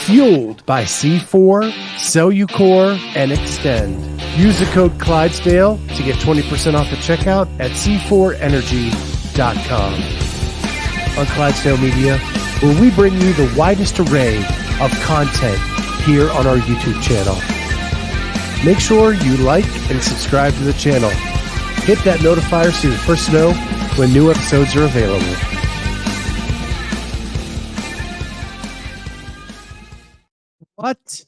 Fueled by C4, Cellucor, and Extend. Use the code Clydesdale to get 20% off at checkout at c4energy.com. On Clydesdale Media, where we bring you the widest array of content here on our YouTube channel. Make sure you like and subscribe to the channel. Hit that notifier so you're the first to know when new episodes are available. What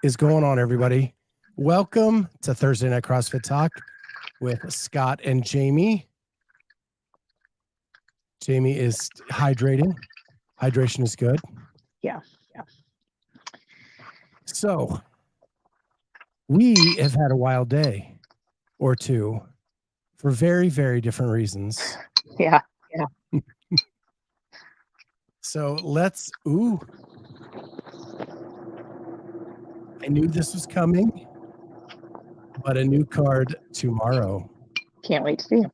is going on, everybody? Welcome to Thursday Night CrossFit Talk with Scott and Jamie. Jamie is hydrating. Hydration is good. Yeah. So, we have had a wild day or two for very, very different reasons. Yeah. So let's, I knew this was coming, but a new card tomorrow. Can't wait to see him.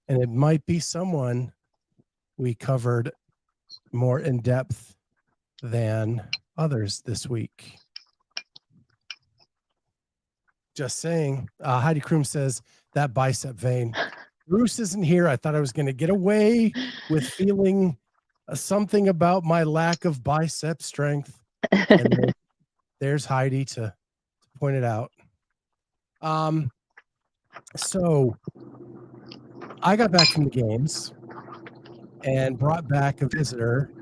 And it might be someone we covered more in depth than others this week. Just saying. Heidi Kroom says that bicep vein. Bruce isn't here. I thought I was going to get away with feeling something about my lack of bicep strength. And there's Heidi to point it out. So I got back from the games and brought back a visitor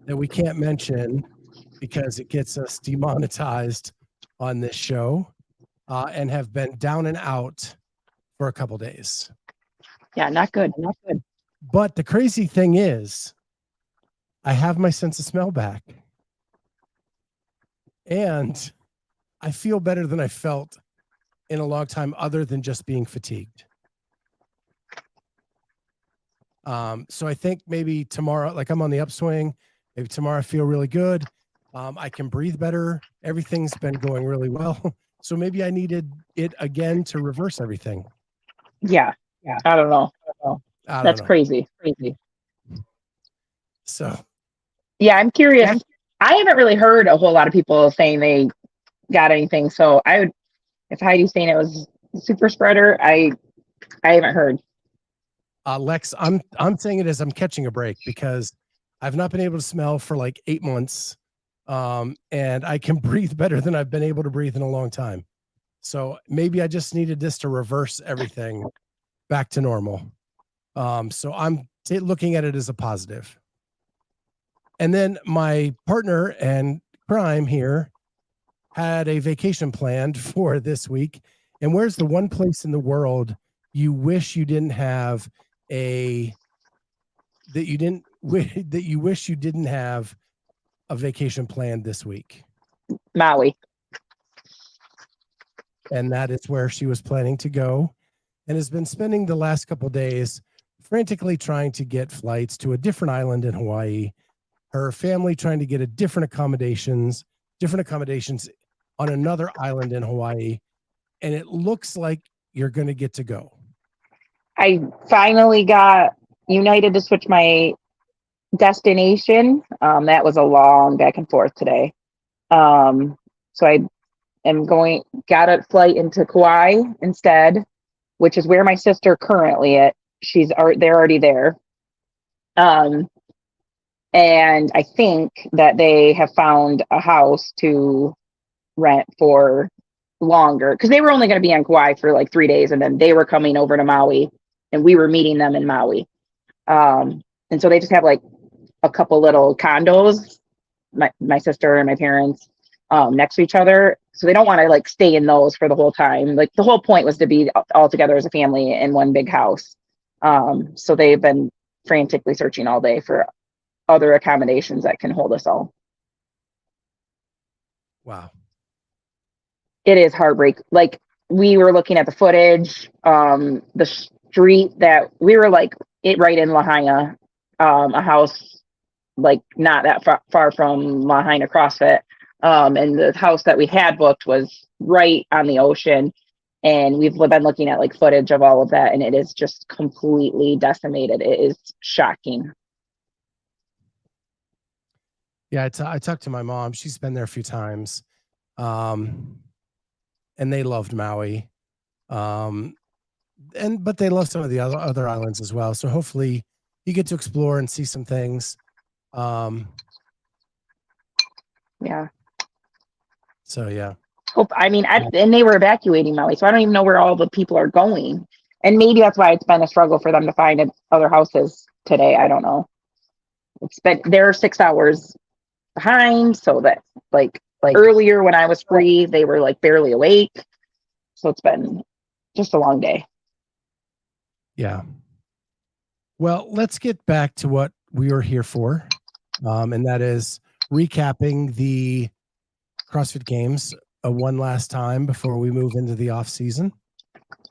that we can't mention because it gets us demonetized on this show. And have been down and out for a couple days. Yeah, not good. But the crazy thing is, I have my sense of smell back. And I feel better than I felt in a long time, other than just being fatigued. So I think maybe tomorrow, like I'm on the upswing, maybe tomorrow I feel really good. I can breathe better. Everything's been going really well. So maybe I needed it again to reverse everything. Yeah. I don't know. That's crazy. So, yeah, I'm curious. I haven't really heard a whole lot of people saying they got anything. So if Heidi's saying it was super spreader, I haven't heard. Lex, I'm saying it as I'm catching a break because I've not been able to smell for like 8 months. And I can breathe better than I've been able to breathe in a long time. So maybe I just needed this to reverse everything back to normal. So I'm looking at it as a positive. And then my partner and crime here had a vacation planned for this week. And where's the one place in the world you wish you didn't have that you wish you didn't have a vacation planned this week? Maui. And that is where she was planning to go and has been spending the last couple of days frantically trying to get flights to a different island in Hawaii. Her family trying to get different accommodations on another island in Hawaii. And it looks like you're going to get to go. I finally got United to switch my destination. That was a long back and forth today. So I am got a flight into Kauai instead, which is where my sister currently at. They're already there. And I think that they have found a house to rent for longer because they were only going to be on Kauai for like 3 days and then they were coming over to Maui and we were meeting them in Maui. And so they just have like a couple little condos, my sister and my parents, next to each other. So they don't want to like stay in those for the whole time. Like the whole point was to be all together as a family in one big house. So they've been frantically searching all day for other accommodations that can hold us all. Wow. It is heartbreak. Like we were looking at the footage, the street that we were like right in Lahaina, a house like not that far from Lahaina CrossFit. And the house that we had booked was right on the ocean. And we've been looking at like footage of all of that, and it is just completely decimated. It is shocking. Yeah, I talked to my mom. She's been there a few times, and they loved Maui, but they love some of the other islands as well. So hopefully, you get to explore and see some things. Yeah. So yeah. And they were evacuating Maui, so I don't even know where all the people are going. And maybe that's why it's been a struggle for them to find other houses today. I don't know. They're 6 hours behind, so that like earlier when I was free, they were like barely awake. So it's been just a long day. Yeah. Well, let's get back to what we were here for, and that is recapping the CrossFit Games one last time before we move into the off season.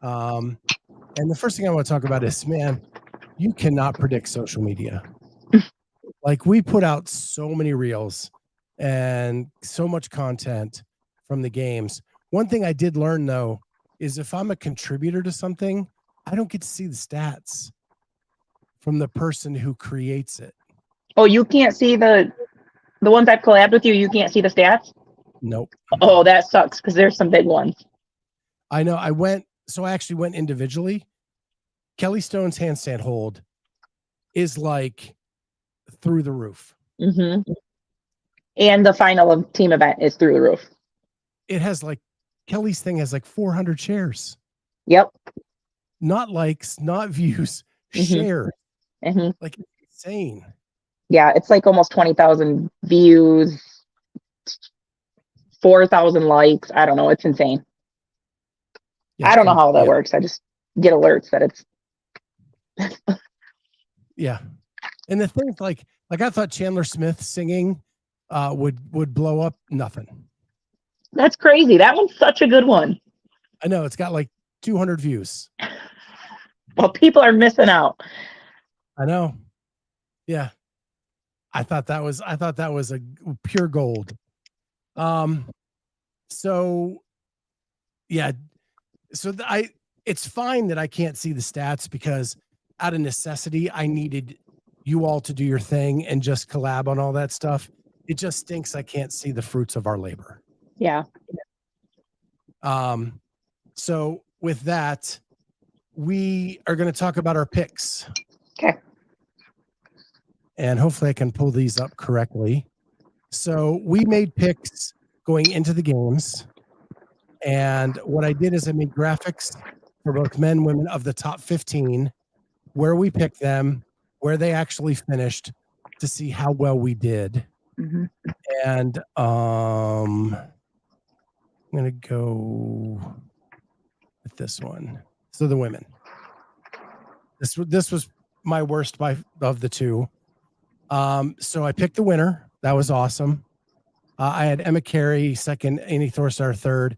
And the first thing I want to talk about is, man, you cannot predict social media. Like, we put out so many reels and so much content from the games. One thing I did learn, though, is if I'm a contributor to something, I don't get to see the stats from the person who creates it. Oh, you can't see the ones I've collabed with you. You can't see the stats. Nope. Oh, that sucks because there's some big ones. I know. I actually went individually. Kelly Stone's handstand hold is like through the roof. Mm-hmm. And the final of team event is through the roof. It has Kelly's thing has 400 shares. Yep. Not likes, not views, share. Mm-hmm. Like, insane. Yeah, it's like almost 20,000 views, 4,000 likes. I don't know. It's insane. Yeah, I don't know how that works. I just get alerts that it's. Yeah. And the thing, like I thought Chandler Smith singing would blow up. Nothing. That's crazy. That one's such a good one. I know, it's got 200 views. Well, people are missing out. I know. Yeah. I thought that was a pure gold. So yeah. So it's fine that I can't see the stats because out of necessity, I needed you all to do your thing and just collab on all that stuff. It just stinks I can't see the fruits of our labor. Yeah. So with that, we are going to talk about our picks. Okay. And hopefully I can pull these up correctly. So we made picks going into the games. And what I did is I made graphics for both men and women of the top 15, where we picked them, where they actually finished, to see how well we did. Mm-hmm. And I'm going to go with this one. So the women. This was my worst of the two. So I picked the winner. That was awesome. I had Emma Carey second, Amy Thorstar third.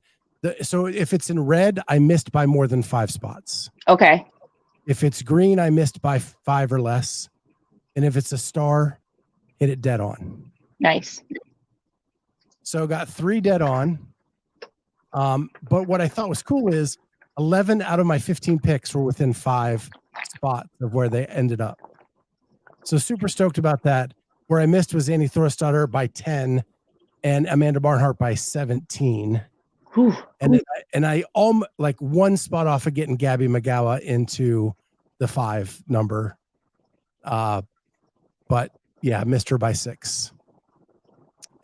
So if it's in red, I missed by more than 5 spots. Okay. If it's green, I missed by 5 or less. And if it's a star, hit it dead on. Nice. So got 3 dead on. But what I thought was cool is 11 out of my 15 picks were within 5 spots of where they ended up. So super stoked about that. Where I missed was Annie Thorstadter by 10 and Amanda Barnhart by 17. Whew. And I one spot off of getting Gabby McGowan into the 5 number. But yeah, missed her by 6.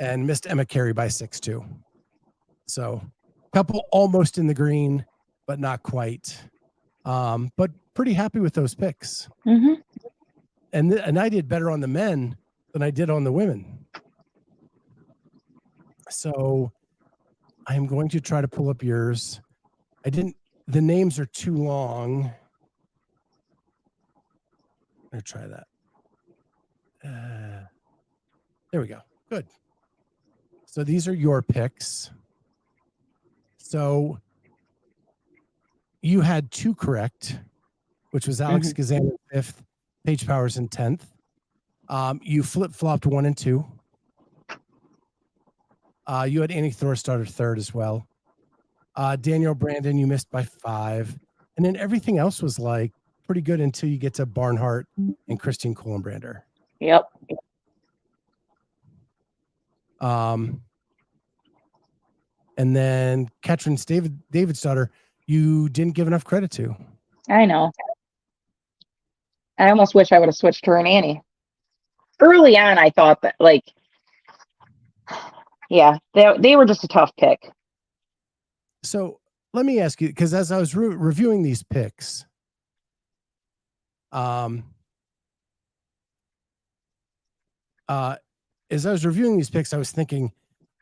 And missed Emma Carey by 6 too. So a couple almost in the green, but not quite. But pretty happy with those picks. Mm-hmm. And I did better on the men than I did on the women. So I'm going to try to pull up yours. The names are too long. I'm going to try that. There we go. Good. So these are your picks. So you had 2 correct, which was Alex Kazan in 5th, Paige Powers in 10th. You flip-flopped 1 and 2. You had Annie Thorstarter 3rd as well. Daniel Brandon, you missed by 5. And then everything else was pretty good until you get to Barnhart and Christine Kohlenbrander. Yep. And then Katrin's David's daughter, you didn't give enough credit to. I know. I almost wish I would have switched to her nanny. Early on, I thought that, like, yeah, they were just a tough pick. So let me ask you, because as I was reviewing these picks, as I was reviewing these picks, I was thinking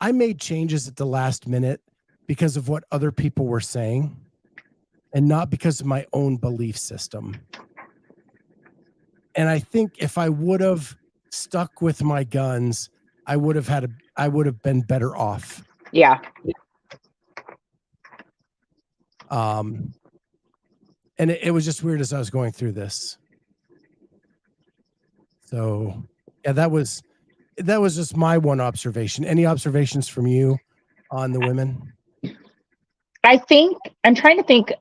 I made changes at the last minute because of what other people were saying and not because of my own belief system. And I think if I would have stuck with my guns, I would have been better off. Yeah. And it was just weird as I was going through this. So yeah, that was just my one observation. Any observations from you on the women? I think I'm trying to think.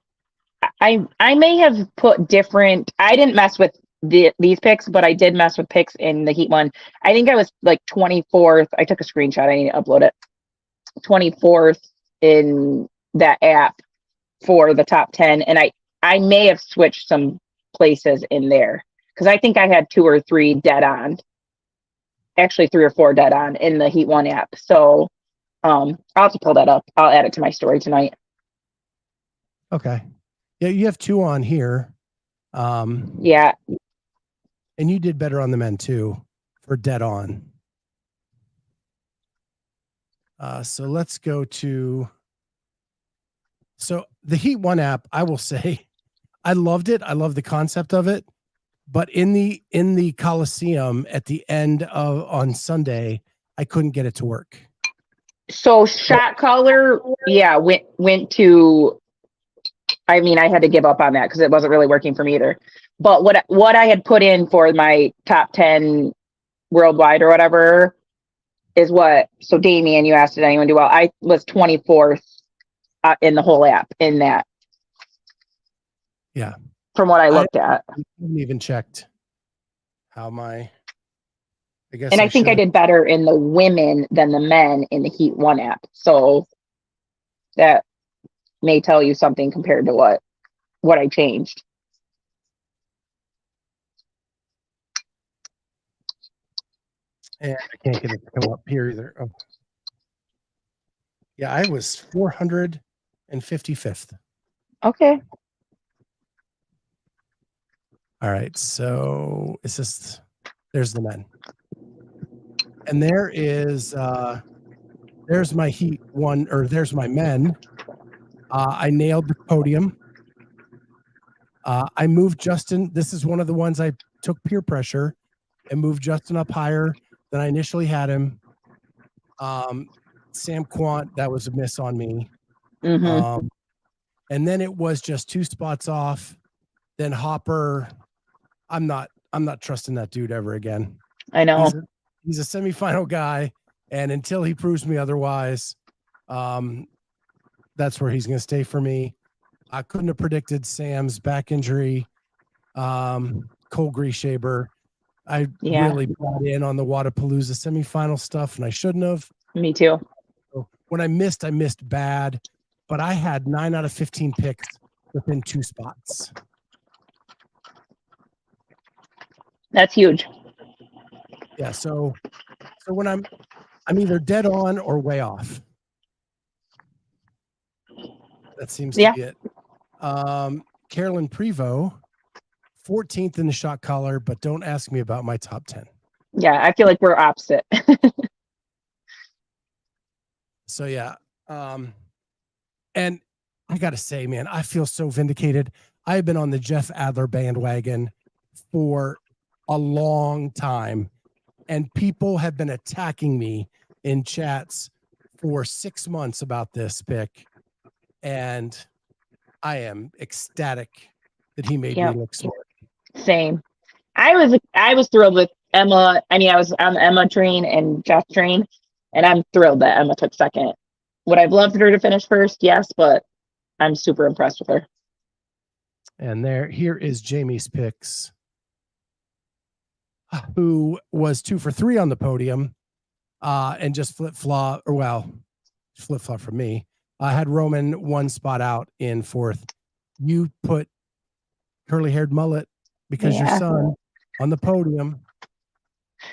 I may have put different. I didn't mess with these picks, but I did mess with picks in the heat one. I think I was like 24th. I took a screenshot. I need to upload it. 24th in that app for the top 10, and I may have switched some places in there because I think I had 2 or 3 dead on. Actually, 3 or 4 dead on in the heat one app. So I'll have to pull that up. I'll add it to my story tonight. Okay. Yeah, you have 2 on here. Yeah. And you did better on the men too for dead on. So let's go to. So the Heat One app, I will say, I loved it. I love the concept of it. But in the Coliseum at the end of on Sunday, I couldn't get it to work. So shot color, yeah, went to. I mean, I had to give up on that because it wasn't really working for me either. But what I had put in for my top 10 worldwide or whatever is what. So Damien, you asked, did anyone do well? I was 24th in the whole app in that. Yeah. From what I looked at. I haven't even checked how my. I guess. And I think I did better in the women than the men in the Heat One app. So that may tell you something compared to what I changed. And I can't get it to come up here either. Oh. Yeah, I was 455th. Okay. All right. So it's just there's the men. And there's my Heat One, or there's my men. I nailed the podium. I moved Justin. This is one of the ones I took peer pressure and moved Justin up higher than I initially had him. Sam Quant, that was a miss on me. Mm-hmm. And then it was just 2 spots off. Then Hopper, I'm not trusting that dude ever again. I know. He's a semifinal guy, and until he proves me otherwise, that's where he's going to stay for me. I couldn't have predicted Sam's back injury. Cole Grieshaber. I really brought in on the Wadapalooza semifinal stuff, and I shouldn't have. Me too. So when I missed bad, but I had 9 out of 15 picks within 2 spots. That's huge. Yeah. So when I'm either dead on or way off. That seems to be it. Carolyn Prevost, 14th in the shot collar, but don't ask me about my top 10. Yeah, I feel like we're opposite. So yeah. And I gotta say, man, I feel so vindicated. I've been on the Jeff Adler bandwagon for a long time, and people have been attacking me in chats for 6 months about this pick, and I am ecstatic that he made me look smart. Same. I was thrilled with Emma. I mean, I was on the Emma train and Jeff train, and I'm thrilled that Emma took second. Would I've loved her to finish first? Yes, but I'm super impressed with her. And here is Jamie's picks, who was 2 for 3 on the podium. and just flip flop from me. I had Roman one spot out in fourth. You put curly haired mullet because your son on the podium.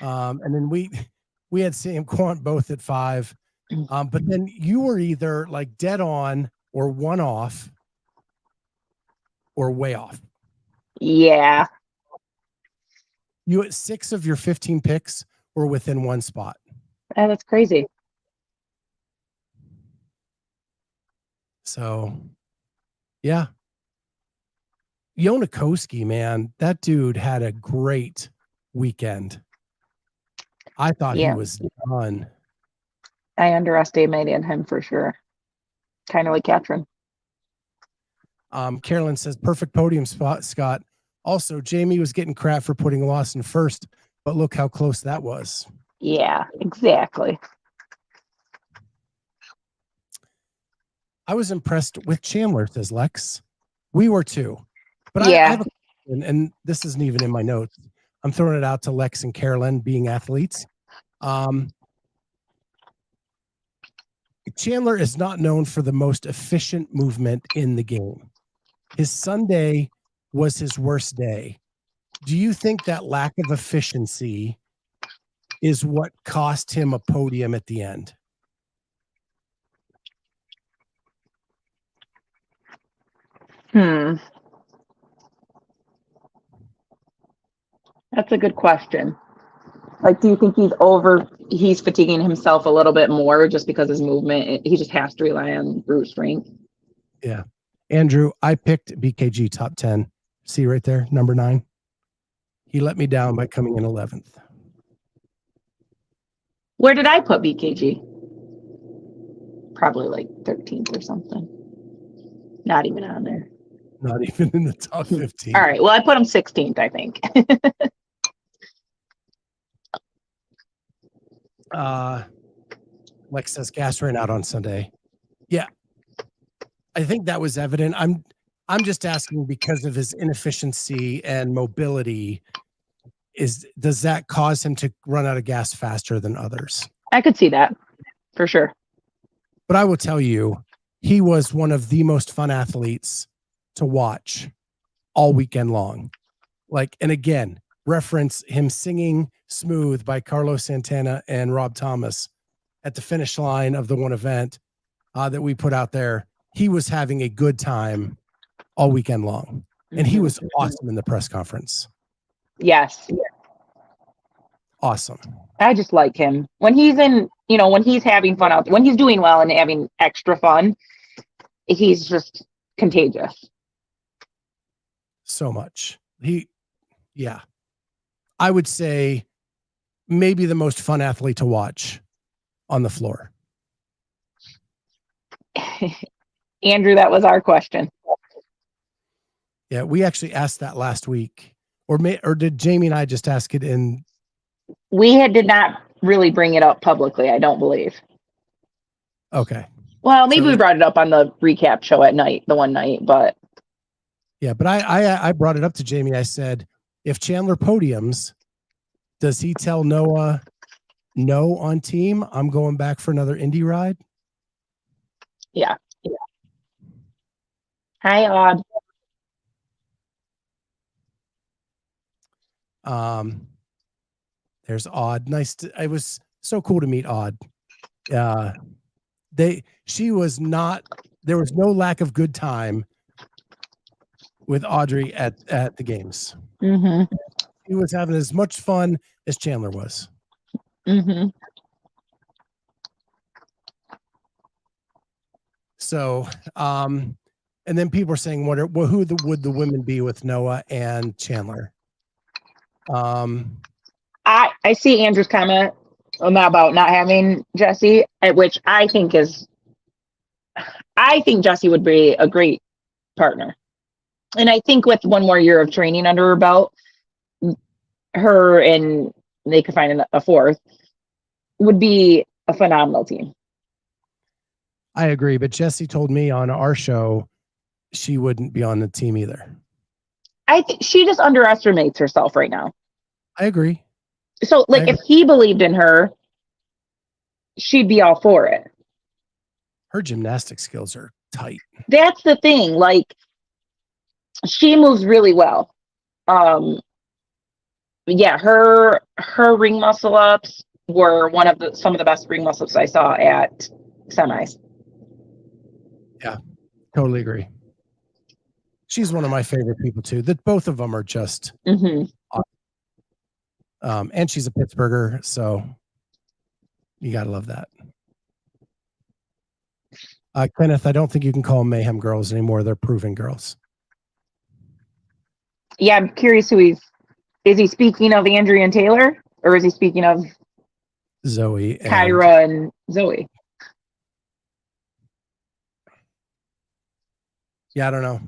And then we had Sam Quant both at 5. But then you were either like dead on or one off or way off. Yeah. You at 6 of your 15 picks were within one spot. Oh, that's crazy. So, yeah. Yonakoski, man, that dude had a great weekend. I thought he was done. I underestimated him for sure. Kind of like Katrin. Carolyn says, perfect podium spot, Scott. Also, Jamie was getting crap for putting Lawson first, but look how close that was. Yeah, exactly. I was impressed with Chandler, says Lex. We were too. But I have a question, and this isn't even in my notes. I'm throwing it out to Lex and Carolyn being athletes. Chandler is not known for the most efficient movement in the game. His Sunday was his worst day. Do you think that lack of efficiency is what cost him a podium at the end? That's a good question. Like, do you think he's fatiguing himself a little bit more just because his movement, he just has to rely on brute strength? Yeah. Andrew, I picked BKG top 10. See right there, number 9. He let me down by coming in 11th. Where did I put BKG? Probably like 13th or something. Not even on there. Not even in the top 15. All right. Well, I put him 16th, I think. Lex says gas ran out on Sunday. Yeah. I think that was evident. I'm just asking because of his inefficiency and mobility. Does that cause him to run out of gas faster than others? I could see that for sure. But I will tell you, he was one of the most fun athletes to watch all weekend long. Like, and again, reference him singing Smooth by Carlos Santana and Rob Thomas at the finish line of the one event that we put out there. He was having a good time all weekend long. And he was awesome in the press conference. Yes. Awesome. I just like him. When he's when he's having fun out there, when he's doing well and having extra fun, he's just contagious. So much. I would say maybe the most fun athlete to watch on the floor. Andrew, that was our question. Yeah, we actually asked that last week. Or did Jamie and I just ask it in? We did not really bring it up publicly, I don't believe. Okay. Well, maybe we brought it up on the recap show at night, the one night, but. Yeah, but I brought it up to Jamie. I said, if Chandler podiums, does he tell Noah no on team? I'm going back for another Indy ride. Yeah. Hi, Odd. There's Odd. It was so cool to meet Odd. There was no lack of good time with Audrey at the games. Mm-hmm. He was having as much fun as Chandler was. Mm-hmm. So, and then people are saying, would the women be with Noah and Chandler? I see Andrew's comment about not having Jesse, which I think Jesse would be a great partner. And I think with one more year of training under her belt, her and they could find a fourth would be a phenomenal team. I agree, but Jesse told me on our show she wouldn't be on the team either. I think she just underestimates herself right now. I agree. So, if he believed in her, she'd be all for it. Her gymnastic skills are tight. That's the thing. Like, she moves really well. Yeah, her ring muscle ups were some of the best ring muscle ups I saw at semis. Yeah, totally agree. She's one of my favorite people too. That both of them are just awesome. And she's a Pittsburgher, so you gotta love that. Kenneth, I don't think you can call them Mayhem girls anymore. They're proven girls. Yeah, I'm curious who is he speaking of Andrea and Taylor, or is he speaking of Zoe and Kyra and Zoe? Yeah, I don't know.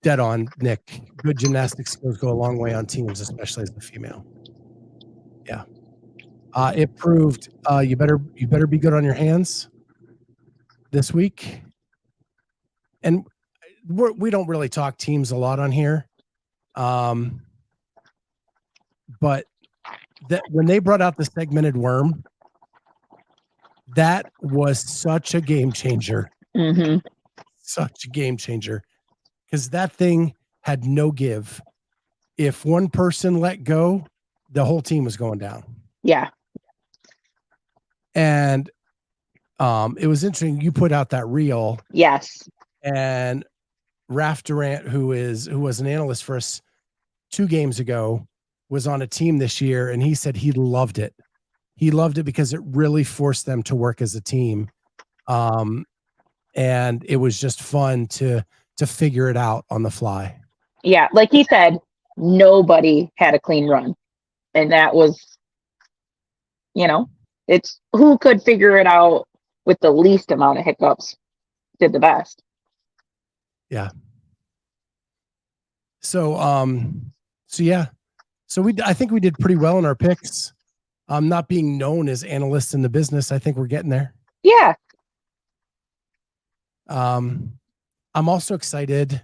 Dead on, Nick. Good gymnastics skills go a long way on teams, especially as a female. Yeah. It proved you better be good on your hands this week. And we don't really talk teams a lot on here. But when they brought out the segmented worm, that was such a game changer. Mm-hmm. Such a game changer. Because that thing had no give. If one person let go, the whole team was going down. Yeah. And it was interesting. You put out that reel. Yes. And Raph Durant, who was an analyst for us 2 games ago, was on a team this year, and he said he loved it. He loved it because it really forced them to work as a team. And it was just fun to figure it out on the fly. Yeah, like he said, nobody had a clean run. And that was, it's who could figure it out with the least amount of hiccups did the best. Yeah. So yeah. So I think we did pretty well in our picks. Not being known as analysts in the business, I think we're getting there. Yeah. I'm also excited.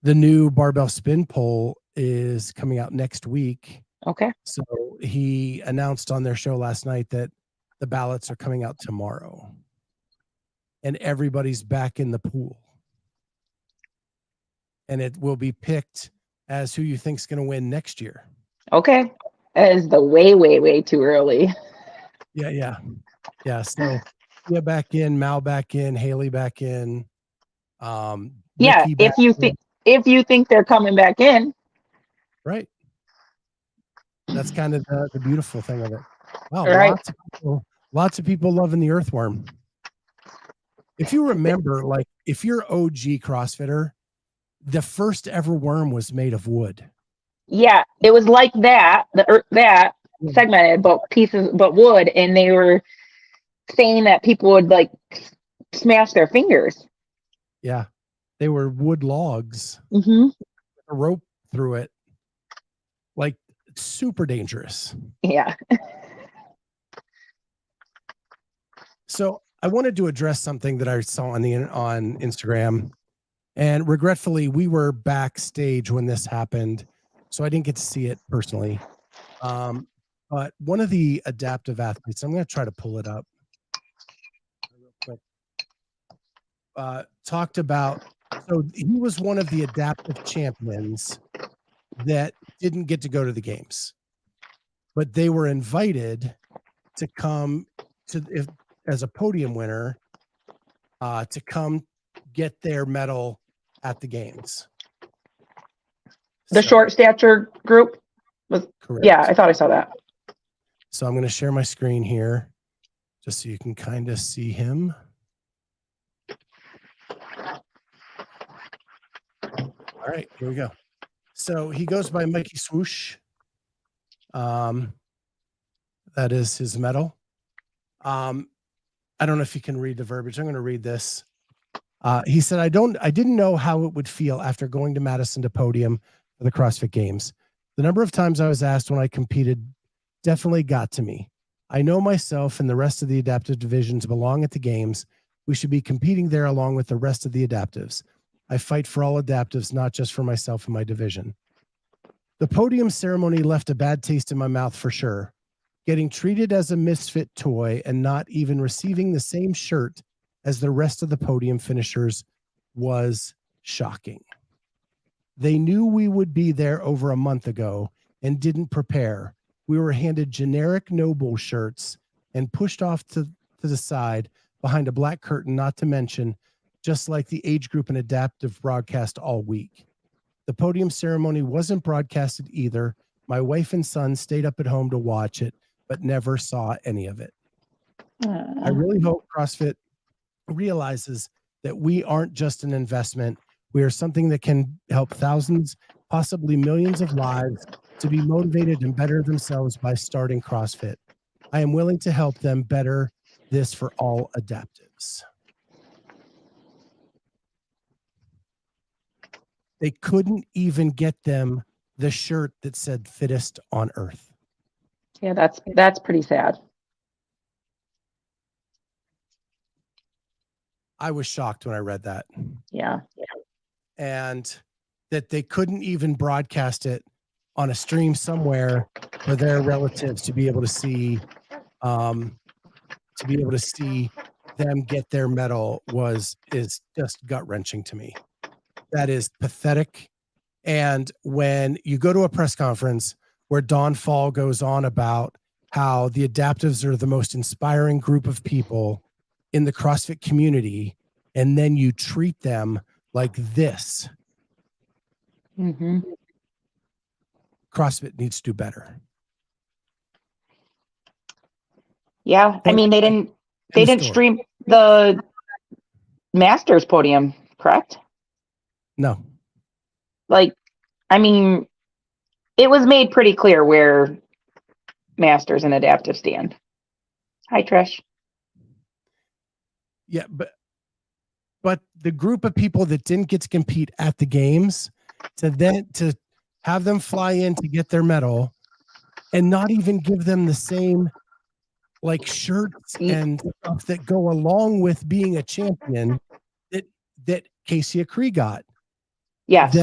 The new barbell spin poll is coming out next week. Okay. So he announced on their show last night that the ballots are coming out tomorrow. And everybody's back in the pool. And it will be picked as who you think's going to win next year. Okay. That is the way, way, way too early. Yeah. So yeah, back in, Mal back in, Haley back in. Yeah, if you think they're coming back in. Right. That's kind of the beautiful thing of it. Wow, right. Lots of people loving the earthworm. If you remember, like if you're OG CrossFitter, the first ever worm was made of wood. Yeah, it was like that. That segmented, but wood, and they were saying that people would like smash their fingers. Yeah, they were wood logs. Mm-hmm. A rope through it, like super dangerous. Yeah. So I wanted to address something that I saw on Instagram, and regretfully, we were backstage when this happened, so I didn't get to see it personally. But one of the adaptive athletes, I'm going to try to pull it up real quick, talked about, so he was one of the adaptive champions that didn't get to go to the games, but they were invited to come as a podium winner to come get their medal at the games. The short stature group was correct. Yeah, I thought I saw that. So I'm going to share my screen here just so you can kind of see him. All right, here we go. So he goes by Mikey Swoosh. That is his medal. I don't know if you can read the verbiage. I'm going to read this. He said, I didn't know how it would feel after going to Madison to podium for the CrossFit Games. The number of times I was asked when I competed definitely got to me. I know myself and the rest of the adaptive divisions belong at the games. We should be competing there along with the rest of the adaptives. I fight for all adaptives, not just for myself and my division. The podium ceremony left a bad taste in my mouth for sure. Getting treated as a misfit toy and not even receiving the same shirt as the rest of the podium finishers was shocking. They knew we would be there over a month ago and didn't prepare. We were handed generic no-bull shirts and pushed off to the side behind a black curtain, not to mention, just like the age group and adaptive broadcast all week. The podium ceremony wasn't broadcasted either. My wife and son stayed up at home to watch it, but never saw any of it. I really hope CrossFit realizes that we aren't just an investment. We are something that can help thousands, possibly millions of lives to be motivated and better themselves by starting CrossFit. I am willing to help them better this for all adaptives. They couldn't even get them the shirt that said Fittest on Earth. Yeah, that's pretty sad. I was shocked when I read that. Yeah. And that they couldn't even broadcast it on a stream somewhere for their relatives to be able to see them get their medal is just gut-wrenching to me. That is pathetic. And when you go to a press conference where Don Fall goes on about how the adaptives are the most inspiring group of people in the CrossFit community, and then you treat them like this, CrossFit needs to do better. Yeah, I mean, they didn't stream the Masters podium, correct? No. Like, I mean, it was made pretty clear where Masters and adaptive stand. Hi, Trish. Yeah, but the group of people that didn't get to compete at the games, to have them fly in to get their medal and not even give them the same like shirts and stuff that go along with being a champion that Casey Acree got. Yes.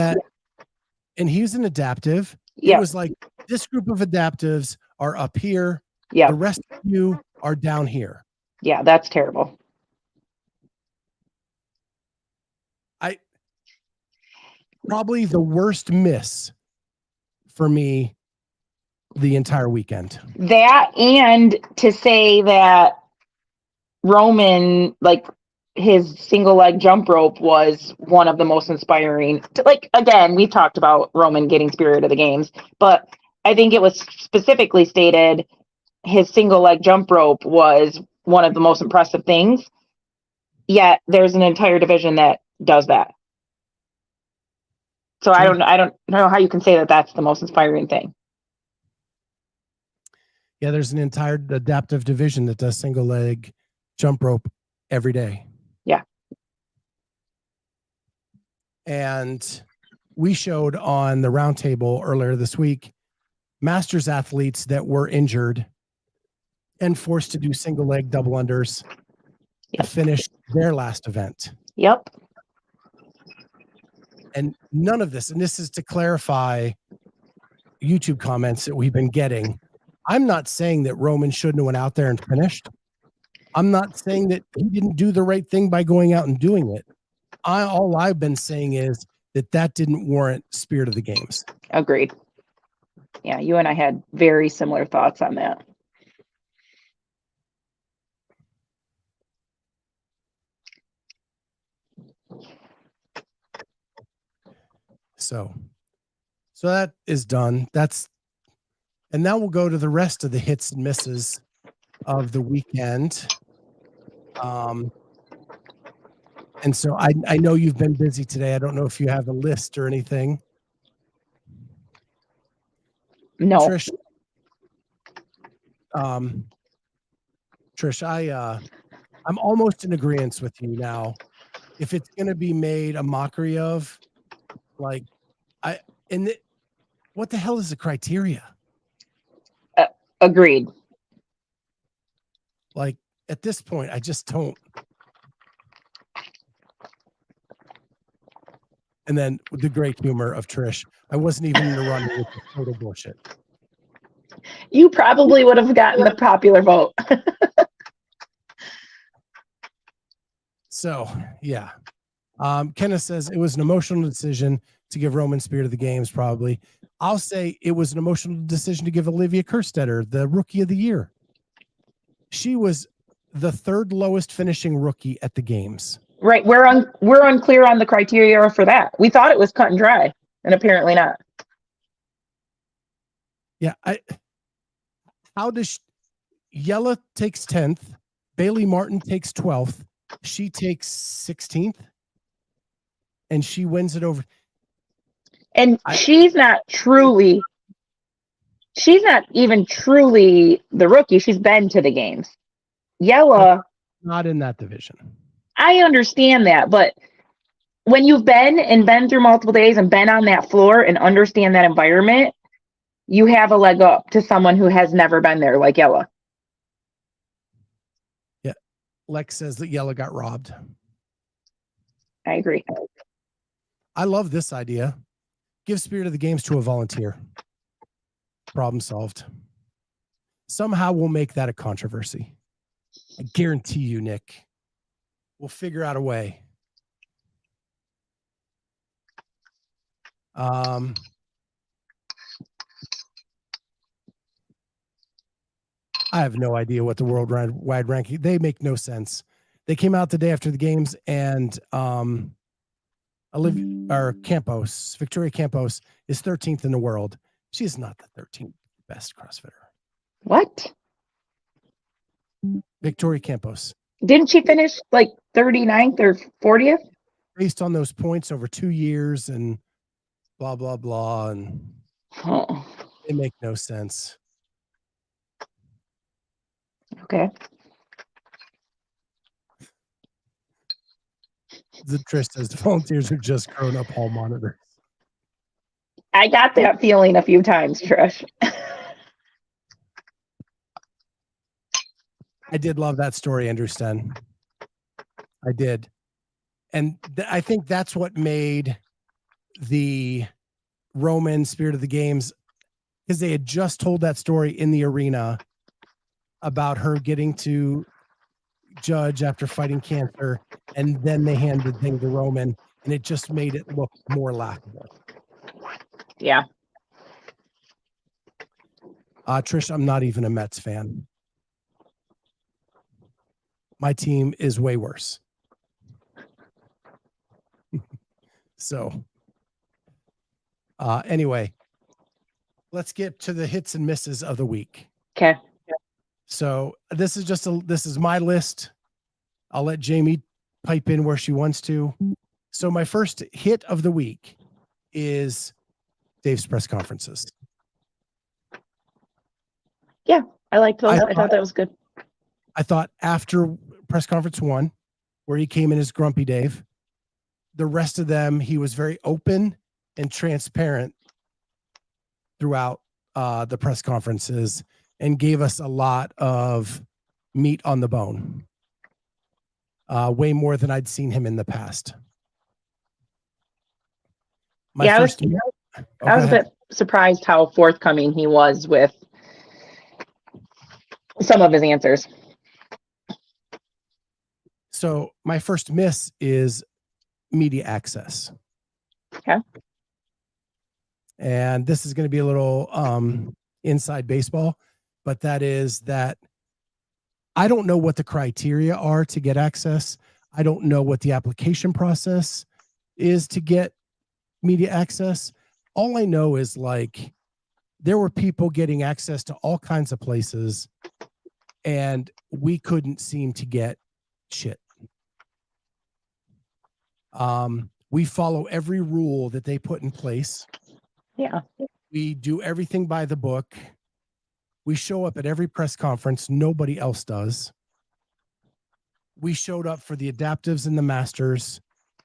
And he's an adaptive. Yep. It was like, this group of adaptives are up here. Yep. The rest of you are down here. Yeah, that's terrible. Probably the worst miss for me the entire weekend. That, and to say that Roman, like, his single leg jump rope was one of the most inspiring. Like, again, we've talked about Roman getting spirit of the games, but I think it was specifically stated his single leg jump rope was one of the most impressive things. Yet there's an entire division that does that. So I don't know how you can say that that's the most inspiring thing. Yeah, there's an entire adaptive division that does single leg jump rope every day. Yeah. And we showed on the roundtable earlier this week, Masters athletes that were injured and forced to do single leg double unders to finish their last event. Yep. And none of this, and this is to clarify YouTube comments that we've been getting. I'm not saying that Roman shouldn't have went out there and finished. I'm not saying that he didn't do the right thing by going out and doing it. All I've been saying is that didn't warrant spirit of the games. Agreed. Yeah, you and I had very similar thoughts on that. So that is done. And now we'll go to the rest of the hits and misses of the weekend. And so I know you've been busy today. I don't know if you have a list or anything. No. Trish, I'm almost in agreement with you now. If it's going to be made a mockery of, like, what the hell is the criteria? Agreed. Like, at this point, I just don't. And then the great humor of Trish. I wasn't even in the running, which is total bullshit. You probably would have gotten the popular vote. So, yeah. Kenneth says it was an emotional decision to give Roman Spirit of the Games, probably. I'll say it was an emotional decision to give Olivia Kerstetter the Rookie of the Year. She was the third lowest finishing rookie at the games. Right. We're unclear on the criteria for that. We thought it was cut and dry, and apparently not. Yeah. How does Yella takes 10th, Bailey Martin takes 12th, she takes 16th, and she wins it over. And she's not even truly the rookie. She's been to the games. Yella, not in that division. I understand that, but when you've been through multiple days and been on that floor and understand that environment, you have a leg up to someone who has never been there, like Yella. Yeah. Lex says that Yella got robbed. I agree. I love this idea. Give Spirit of the Games to a volunteer. Problem solved. Somehow we'll make that a controversy. I guarantee you, Nick. We'll figure out a way. I have no idea what the worldwide ranking. They make no sense. They came out the day after the games, and Victoria Campos is 13th in the world. She is not the 13th best CrossFitter. What? Victoria Campos. Didn't she finish like 39th or 40th? Based on those points over 2 years and blah, blah, blah. And they make no sense. Okay. The Trish says the volunteers are just grown up hall monitors. I got that feeling a few times, Trish. I did love that story, Andrew Sten. I did. And I think that's what made the Roman Spirit of the Games, because they had just told that story in the arena about her getting to judge after fighting cancer, and then they handed the thing to Roman, and it just made it look more laughable. Yeah. Trish, I'm not even a Mets fan. My team is way worse. So, anyway, let's get to the hits and misses of the week. Okay. So this is my list. I'll let Jamie pipe in where she wants to. So my first hit of the week is Dave's press conferences. Yeah, I liked those. I thought that was good. I thought after press conference 1, where he came in as Grumpy Dave, the rest of them, he was very open and transparent throughout the press conferences and gave us a lot of meat on the bone. Way more than I'd seen him in the past. I was a bit surprised how forthcoming he was with some of his answers. So my first miss is media access. Okay. And this is going to be a little inside baseball, but that is that I don't know what the criteria are to get access. I don't know what the application process is to get media access. All I know is like there were people getting access to all kinds of places and we couldn't seem to get shit. We follow every rule that they put in place. Yeah. We do everything by the book. We show up at every press conference. Nobody else does. We showed up for the adaptives and the masters.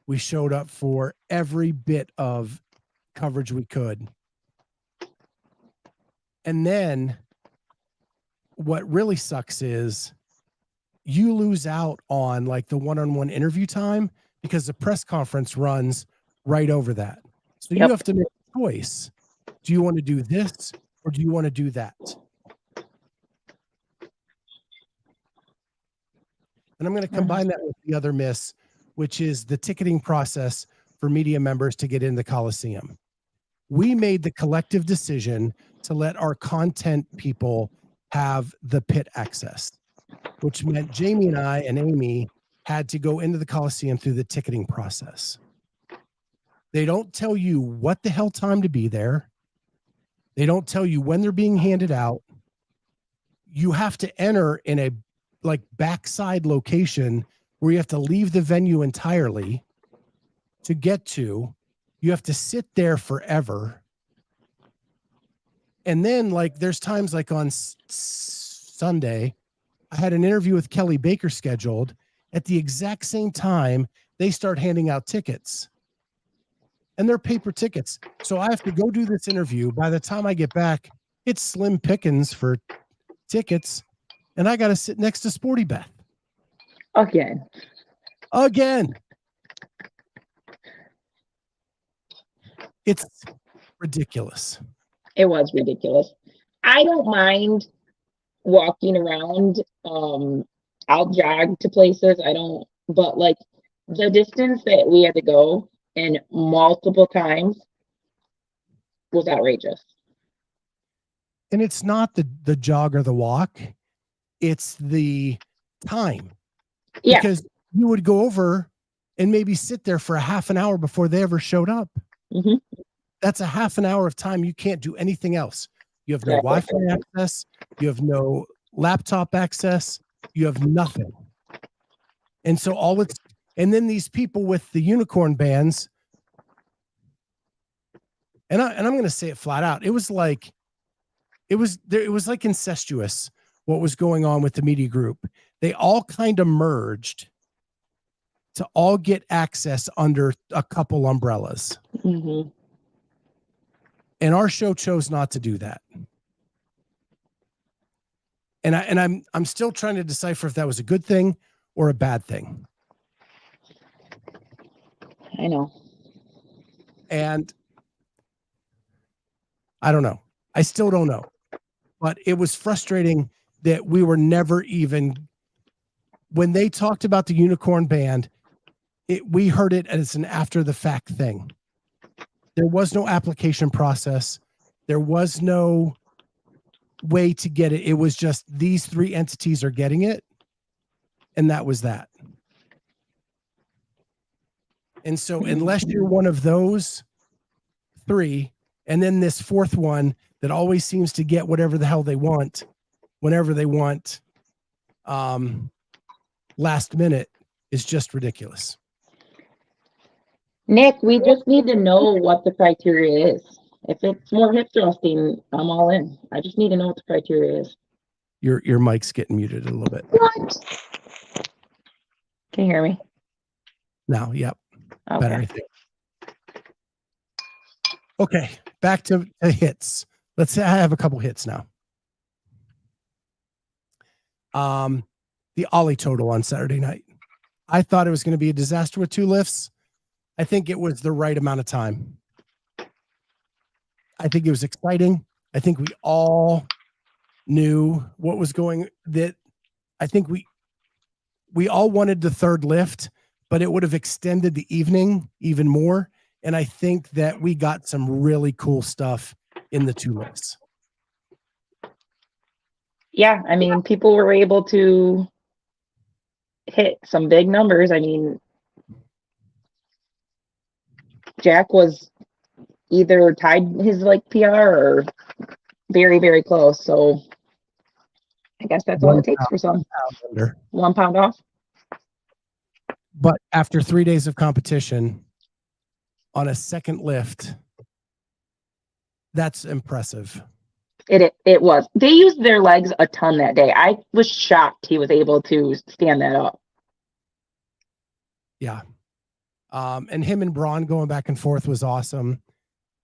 We showed up for every bit of coverage we could. And then what really sucks is you lose out on like the one-on-one interview time because the press conference runs right over that. So you have to make a choice. Do you want to do this or do you want to do that? And I'm going to combine that with the other miss, which is the ticketing process for media members to get in the Coliseum. We made the collective decision to let our content people have the pit access, which meant Jamie and I and Amy had to go into the Coliseum through the ticketing process. They don't tell you what the hell time to be there. They don't tell you when they're being handed out. You have to enter in a like backside location where you have to leave the venue entirely to get to. You have to sit there forever. And then like there's times like on Sunday, I had an interview with Kelly Baker scheduled. At the exact same time, they start handing out tickets. And they're paper tickets. So I have to go do this interview. By the time I get back, it's slim pickings for tickets. And I got to sit next to Sporty Beth. Again. It's ridiculous. It was ridiculous. I don't mind walking around. I'll jog to places. But like the distance that we had to go and multiple times was outrageous. And it's not the jog or the walk. It's the time. Yeah. Because you would go over and maybe sit there for a half an hour before they ever showed up. Mm-hmm. That's a half an hour of time. You can't do anything else. You have no Wi-Fi access. You have no laptop access. You have nothing. And so and then these people with the unicorn bands, and I'm going to say it flat out. It was like incestuous what was going on with the media group. They all kind of merged to all get access under a couple umbrellas. Mm-hmm. And our show chose not to do that. And I'm still trying to decipher if that was a good thing or a bad thing. I know. And I don't know. I still don't know. But it was frustrating that we were never even, when they talked about the unicorn band, we heard it as an after the fact thing. There was no application process. There was no way to get it. It was just these three entities are getting it. And that was that. And so unless you're one of those three, and then this fourth one that always seems to get whatever the hell they want, whenever they want, last minute, is just ridiculous. Nick, we just need to know what the criteria is. If it's more hip thrusting, I'm all in. I just need to know what the criteria is. Your mic's getting muted a little bit. What? Can you hear me? Now, yep. Okay. Better, I think. Okay, back to hits. Let's say I have a couple hits now. The Ollie total on Saturday night. I thought it was going to be a disaster with 2 lifts. I think it was the right amount of time. I think it was exciting. I think we all knew what was going, that I think we all wanted the third lift, but it would have extended the evening even more. And I think that we got some really cool stuff in the 2 lifts. Yeah, I mean, people were able to hit some big numbers. I mean, Jack was either tied his like PR or very, very close. So I guess that's all it takes for some. 1 pound off. But after 3 days of competition on a second lift, that's impressive. It was. They used their legs a ton that day. I was shocked he was able to stand that up. Yeah. And him and Braun going back and forth was awesome.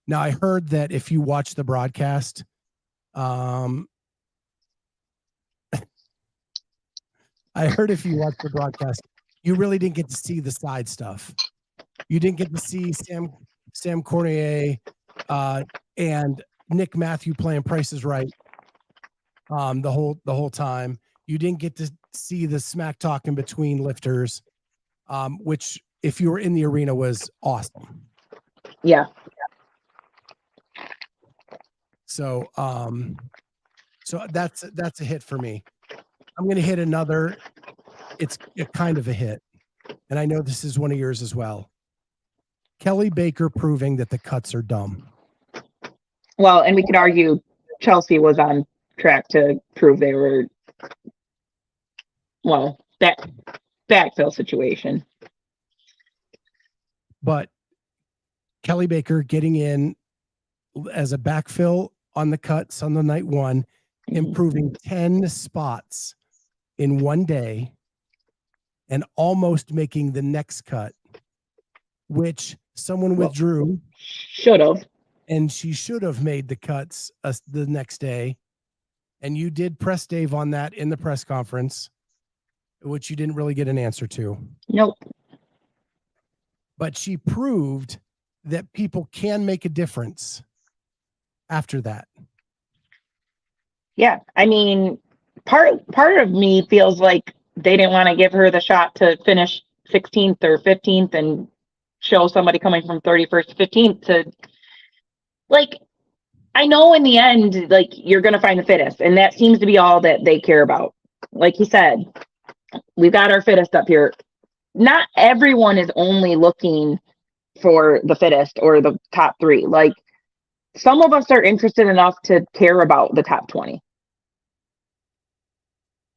Now, I heard that if you watch the broadcast, I heard if you watch the broadcast, you really didn't get to see the side stuff. You didn't get to see Sam Cornier and Nick Matthew playing Price is Right the whole time. You didn't get to see the smack talk in between lifters, which if you were in the arena was awesome. Yeah. So so that's a hit for me. I'm going to hit another. It's a kind of a hit. And I know this is one of yours as well. Kelly Baker proving that the cuts are dumb. Well, and we could argue Chelsea was on track to prove they were, well, that backfill situation. But Kelly Baker getting in as a backfill on the cuts on the night one, improving 10 spots in one day and almost making the next cut, which someone withdrew. Should have. And she should have made the cuts the next day. And you did press Dave on that in the press conference, which you didn't really get an answer to. Nope. But she proved that people can make a difference after that. Yeah. I mean, part of me feels like they didn't want to give her the shot to finish 16th or 15th and show somebody coming from 31st to 15th to, like, I know in the end, like, you're going to find the fittest, and that seems to be all that they care about. Like you said, we've got our fittest up here. Not everyone is only looking for the fittest or the top 3. Like, some of us are interested enough to care about the top 20.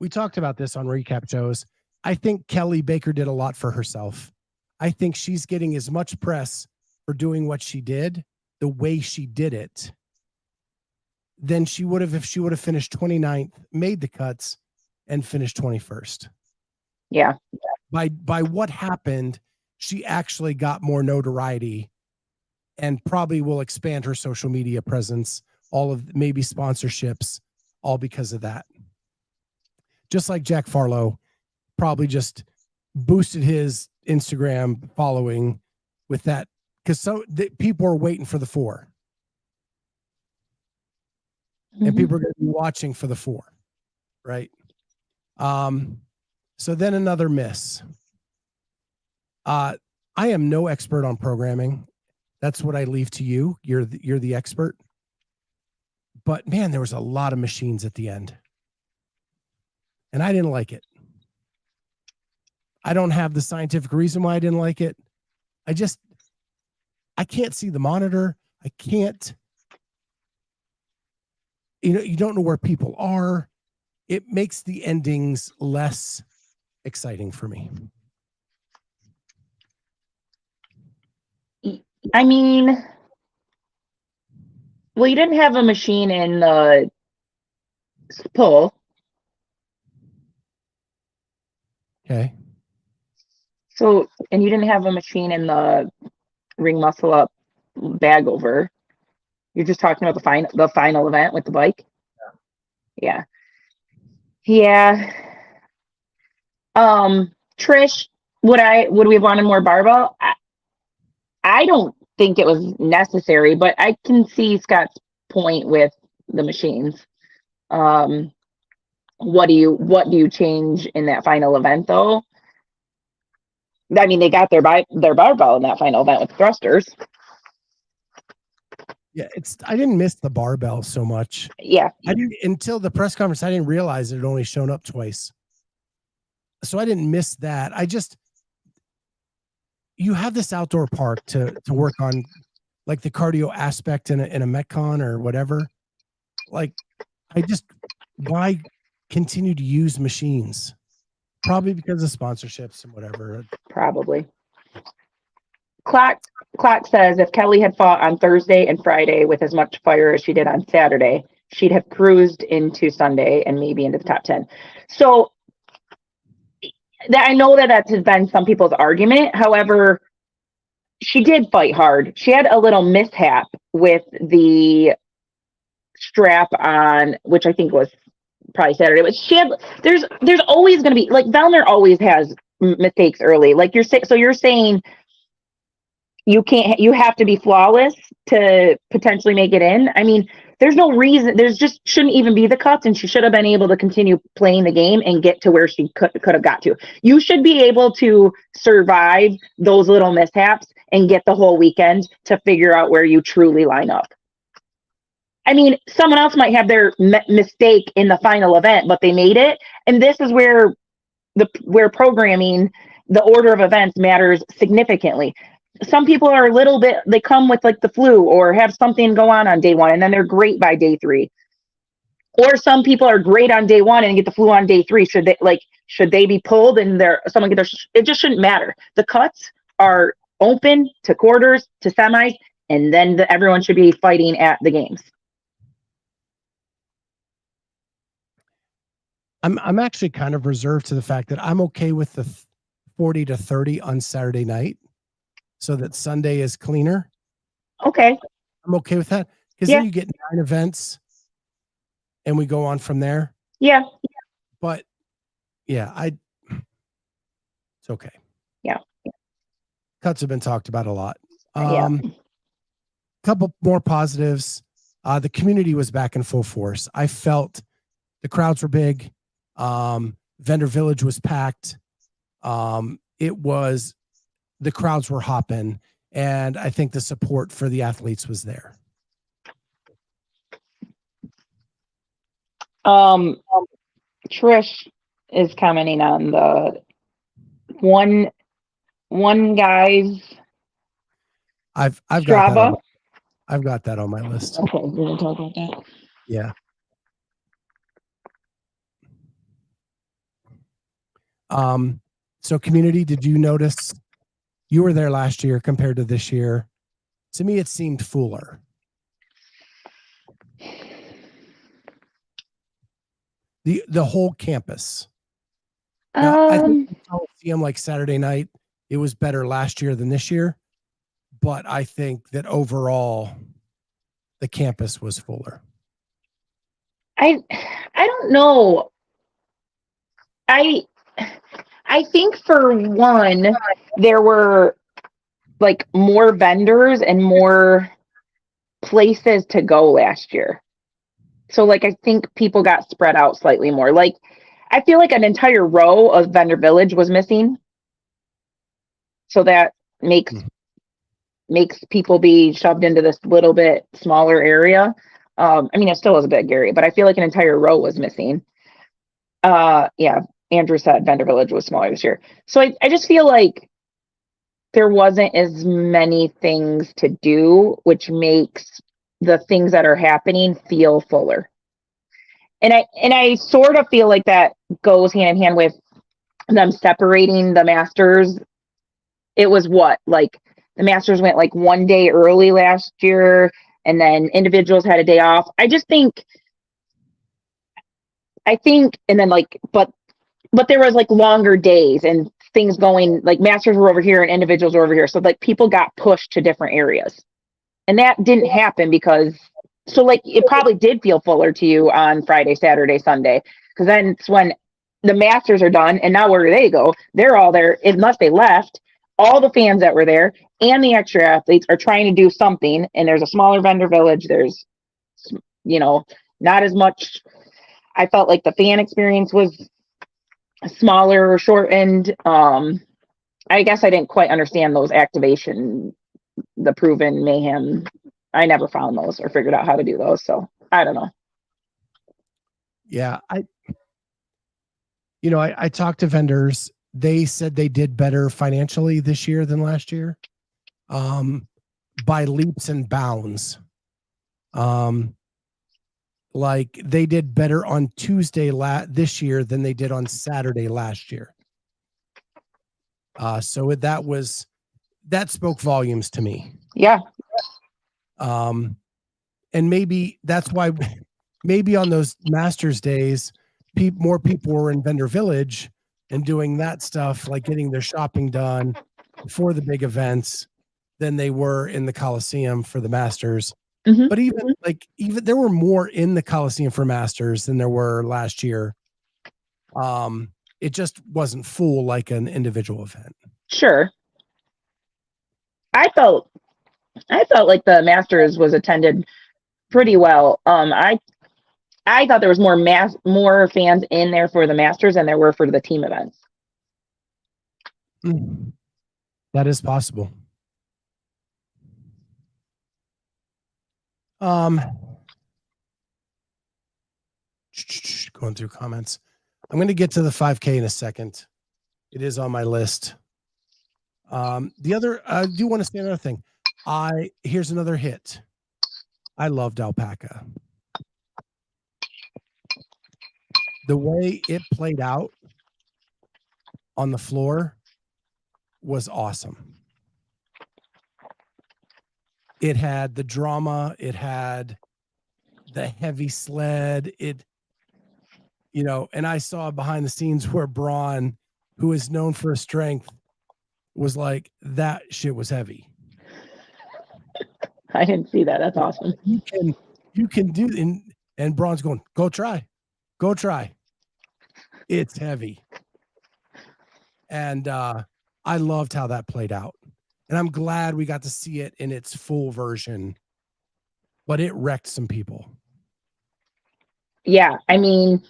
We talked about this on recap shows. I think Kelly Baker did a lot for herself. I think she's getting as much press for doing what she did, the way she did it, than she would have if she would have finished 29th, made the cuts, and finished 21st. Yeah. By what happened, she actually got more notoriety and probably will expand her social media presence, all of maybe sponsorships, all because of that. Just like Jack Farlow probably just boosted his Instagram following with that, because people are waiting for the 4. And people are going to be watching for the 4, right? So then another miss. I am no expert on programming. That's what I leave to you. You're the expert. But man, there was a lot of machines at the end. And I didn't like it. I don't have the scientific reason why I didn't like it. I can't see the monitor. I can't, you don't know where people are. It makes the endings less exciting for me. I mean, well, you didn't have a machine in the pull. Okay. So, and you didn't have a machine in the ring muscle up bag over. You're just talking about the final event with the bike. Yeah. Trish, would we have wanted more barbell? I don't think it was necessary, but I can see Scott's point with the machines. What do you change in that final event though? I mean, they got their barbell in that final event with thrusters. Yeah, I didn't miss the barbell so much. Yeah. I didn't until the press conference. I didn't realize it had only shown up twice. So I didn't miss that. You have this outdoor park to work on, like the cardio aspect in a Metcon or whatever. Like, why continue to use machines? Probably because of sponsorships and whatever. Probably. Clock says if Kelly had fought on Thursday and Friday with as much fire as she did on Saturday, she'd have cruised into Sunday and maybe into the top 10. So I know that has been some people's argument. However, she did fight hard. She had a little mishap with the strap on, which I think was probably Saturday. But there's always going to be, like, Vellner always has mistakes early. Like you're saying you have to be flawless to potentially make it in. I mean, there's no reason, there's just shouldn't even be the cuts, and she should have been able to continue playing the game and get to where she could have got to. You should be able to survive those little mishaps and get the whole weekend to figure out where you truly line up. I mean, someone else might have their mistake in the final event, but they made it. And this is where where programming, the order of events matters significantly. Some people are a little bit, they come with like the flu or have something go on day one, and then they're great by day three. Or some people are great on day one and get the flu on day three. Should they be pulled and someone get it just shouldn't matter. The cuts are open to quarters to semis, and then everyone should be fighting at the games. I'm actually kind of reserved to the fact that I'm okay with the 40 to 30 on Saturday night, so that Sunday is cleaner. Okay. I'm okay with that, because then you get 9 events and we go on from there. Yeah. But yeah, it's okay. Yeah. Cuts have been talked about a lot. Yeah. Couple more positives. The community was back in full force. I felt the crowds were big. Vendor Village was packed. The crowds were hopping, and I think the support for the athletes was there. Trish is commenting on the one guy's I've Strava. Got that on my list. Okay, we're gonna talk about that. Yeah. So community, did you notice, you were there last year compared to this year? To me, it seemed fuller. The whole campus. Now, I think I'll see them like Saturday night. It was better last year than this year, but I think that overall the campus was fuller. I don't know. I think for one, there were like more vendors and more places to go last year. So like, I think people got spread out slightly more. Like, I feel like an entire row of Vendor Village was missing. So that makes people be shoved into this little bit smaller area. I mean, it still was a bit Gary, but I feel like an entire row was missing. Yeah, Andrew said Vendor Village was smaller this year. So I just feel like there wasn't as many things to do, which makes the things that are happening feel fuller. And I sort of feel like that goes hand in hand with them separating the masters. It was like the masters went like one day early last year, and then individuals had a day off. I think, and then like, but there was like longer days and things going, like masters were over here and individuals were over here. So like people got pushed to different areas, and that didn't happen because, so like it probably did feel fuller to you on Friday, Saturday, Sunday, because then it's when the masters are done, and now where do they go? They're all there, unless they left. All the fans that were there and the extra athletes are trying to do something, and there's a smaller vendor village. There's, not as much. I felt like the fan experience was smaller or shortened. I guess I didn't quite understand those activation, the proven mayhem. I never found those or figured out how to do those. So I don't know. Yeah. I talked to vendors. They said they did better financially this year than last year, by leaps and bounds. Like they did better on Tuesday this year than they did on Saturday last year. So that spoke volumes to me. Yeah. And maybe that's why, maybe on those Masters days, more people were in Vendor Village and doing that stuff, like getting their shopping done before the big events, than they were in the Coliseum for the Masters. Mm-hmm. But even there were more in the Coliseum for Masters than there were last year. It just wasn't full like an individual event. Sure. I felt like the Masters was attended pretty well. I thought there was more fans in there for the Masters than there were for the team events. That is possible. Going through comments. I'm going to get to the 5K in a second. It is on my list. The other, I do want to say another thing. Here's another hit. I loved Alpacca. The way it played out on the floor was awesome. It had the drama. It had the heavy sled. And I saw behind the scenes where Braun, who is known for his strength, was like, that shit was heavy. I didn't see that. That's awesome. You can do, and Braun's going, go try. It's heavy. And I loved how that played out. And I'm glad we got to see it in its full version, but it wrecked some people. Yeah, I mean,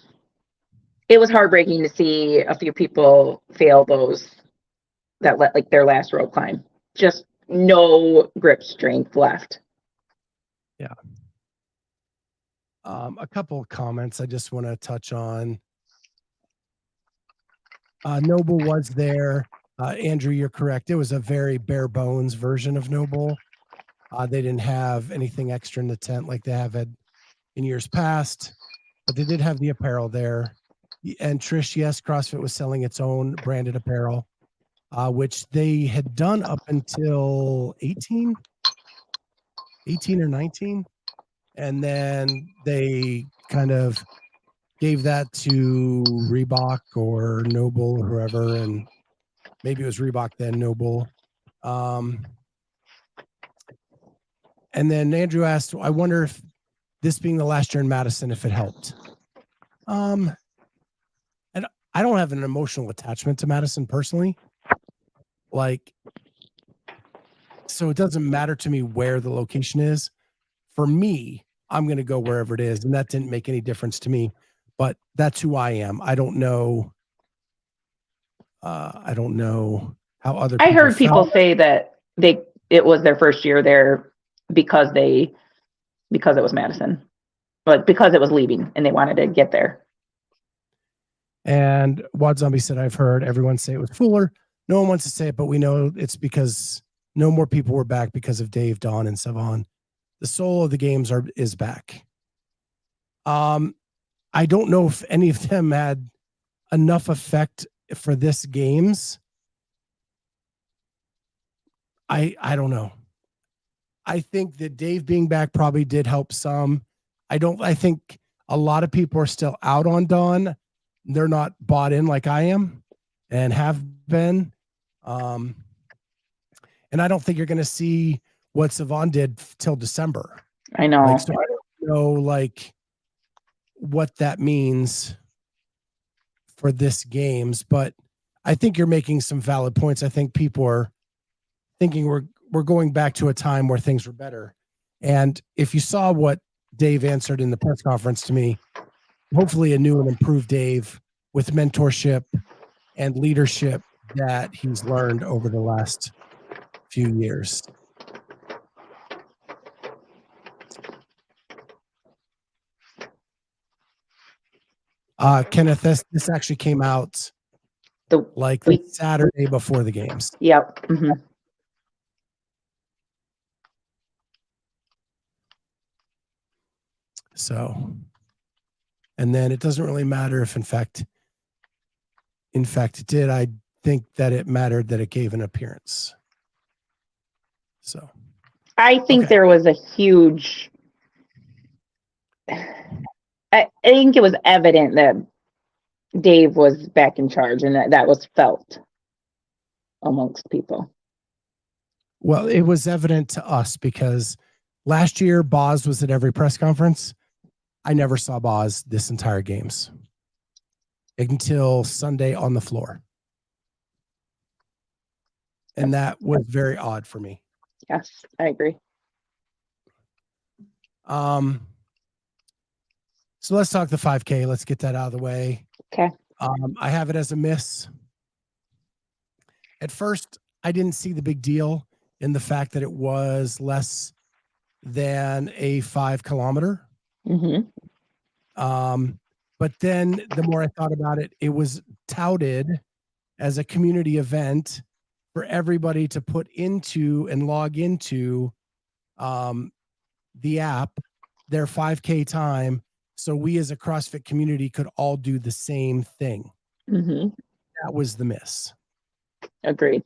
it was heartbreaking to see a few people fail their last rope climb. Just no grip strength left. Yeah. A couple of comments I just want to touch on. Noble was there. Andrew, you're correct. It was a very bare bones version of Noble. They didn't have anything extra in the tent like they have had in years past, but they did have the apparel there. And Trish, yes, CrossFit was selling its own branded apparel, which they had done up until 18 or 19. And then they kind of gave that to Reebok or Noble or whoever, and maybe it was Reebok then Noble. And then Andrew asked, I wonder if this being the last year in Madison, if it helped. And I don't have an emotional attachment to Madison personally. So it doesn't matter to me where the location is. For me, I'm going to go wherever it is. And that didn't make any difference to me, but that's who I am. I don't know how other people I heard people felt. say that it was their first year there because it was Madison, but because it was leaving and they wanted to get there. And Wad Zombie said, I've heard everyone say it was Fuller. No one wants to say it, but we know it's because no more people were back because of Dave, Don, and Savon. The soul of the games is back. I don't know if any of them had enough effect for this games. I don't know. I think that Dave being back probably did help some. I think a lot of people are still out on Don. They're not bought in like I am and have been. And I don't think you're going to see what Savon did till December. I know. So I don't know what that means for this games, but I think you're making some valid points. I think people are thinking we're going back to a time where things were better. And if you saw what Dave answered in the press conference to me, hopefully a new and improved Dave with mentorship and leadership that he's learned over the last few years. Kenneth, this actually came out the Saturday before the games. Yep. Mm-hmm. So, and then it doesn't really matter if in fact it did. I think that it mattered that it gave an appearance. So I think there was a huge, I think it was evident that Dave was back in charge and that was felt amongst people. Well, it was evident to us because last year Boz was at every press conference. I never saw Boz this entire games until Sunday on the floor. And that was very odd for me. Yes, I agree. So let's talk the 5K. Let's get that out of the way. Okay. I have it as a miss. At first, I didn't see the big deal in the fact that it was less than a 5 kilometer. Mm-hmm. But then the more I thought about it, it was touted as a community event for everybody to put into and log into the app, their 5K time. So we as a CrossFit community could all do the same thing. Mm-hmm. That was the miss. Agreed.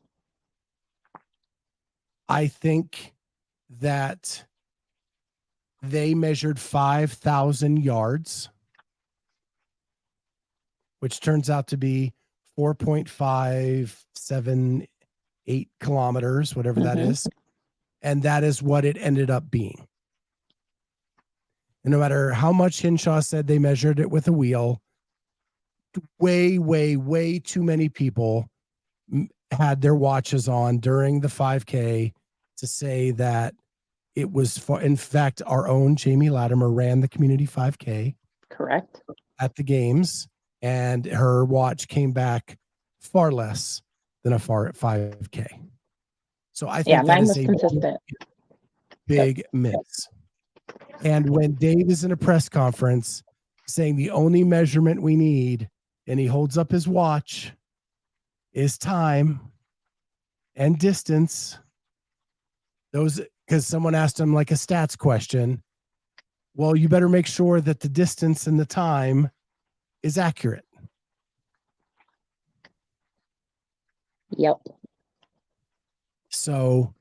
I think that they measured 5,000 yards, which turns out to be 4.578 kilometers, whatever that is. And that is what it ended up being. And no matter how much Hinshaw said they measured it with a wheel, way, way, way too many people had their watches on during the 5K to say that it was for, in fact, our own Jamie Latimer ran the community 5K. Correct. At the games, and her watch came back far less than a 5K. So I think that mine is was a consistent. big miss. And when Dave is in a press conference saying the only measurement we need, and he holds up his watch, is time and distance. Those, because someone asked him like a stats question. Well, you better make sure that the distance and the time is accurate. Yep. So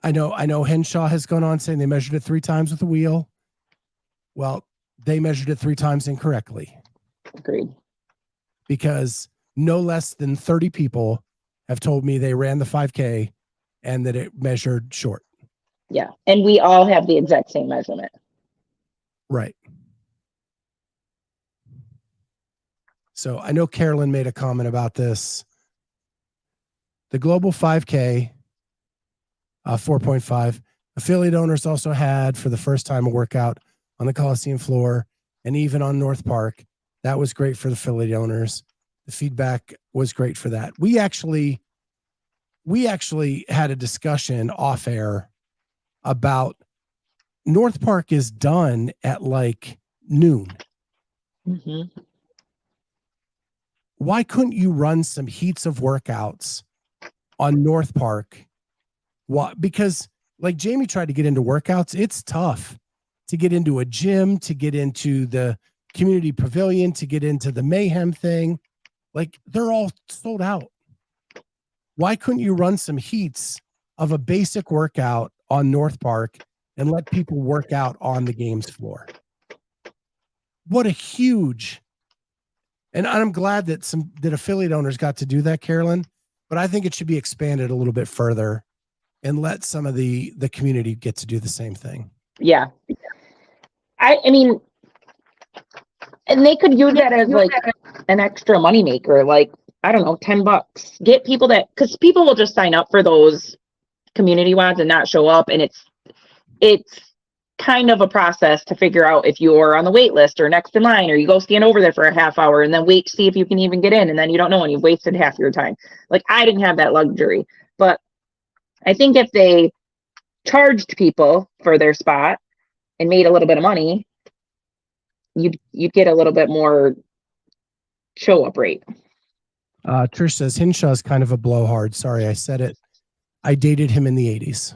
I know Henshaw has gone on saying they measured it 3 times with a wheel. Well, they measured it 3 times incorrectly. Agreed. Because no less than 30 people have told me they ran the 5K and that it measured short. Yeah. And we all have the exact same measurement. Right. So I know Carolyn made a comment about this. The Global 5K, 4.5, affiliate owners also had for the first time a workout on the Coliseum floor and even on North Park. That was great for the affiliate owners. The feedback was great for that. We actually had a discussion off air about North Park is done at like noon. Mm-hmm. Why couldn't you run some heats of workouts on North Park? What? Because like Jamie tried to get into workouts, it's tough to get into a gym, to get into the community pavilion, to get into the mayhem thing. Like they're all sold out. Why couldn't you run some heats of a basic workout on North Park and let people work out on the games floor? What a huge, and I'm glad that that affiliate owners got to do that, Carolyn, but I think it should be expanded a little bit further and let some of the community get to do the same thing. Yeah. I mean, and they could use that as like an extra moneymaker, like, I don't know, $10. Get people because people will just sign up for those community ones and not show up. And it's kind of a process to figure out if you're on the wait list or next in line, or you go stand over there for a half hour and then wait to see if you can even get in. And then you don't know, and you've wasted half your time. Like, I didn't have that luxury, but I think if they charged people for their spot and made a little bit of money, you'd get a little bit more show up rate. Trish says Hinshaw's kind of a blowhard. Sorry, I said it. I dated him in the 80s.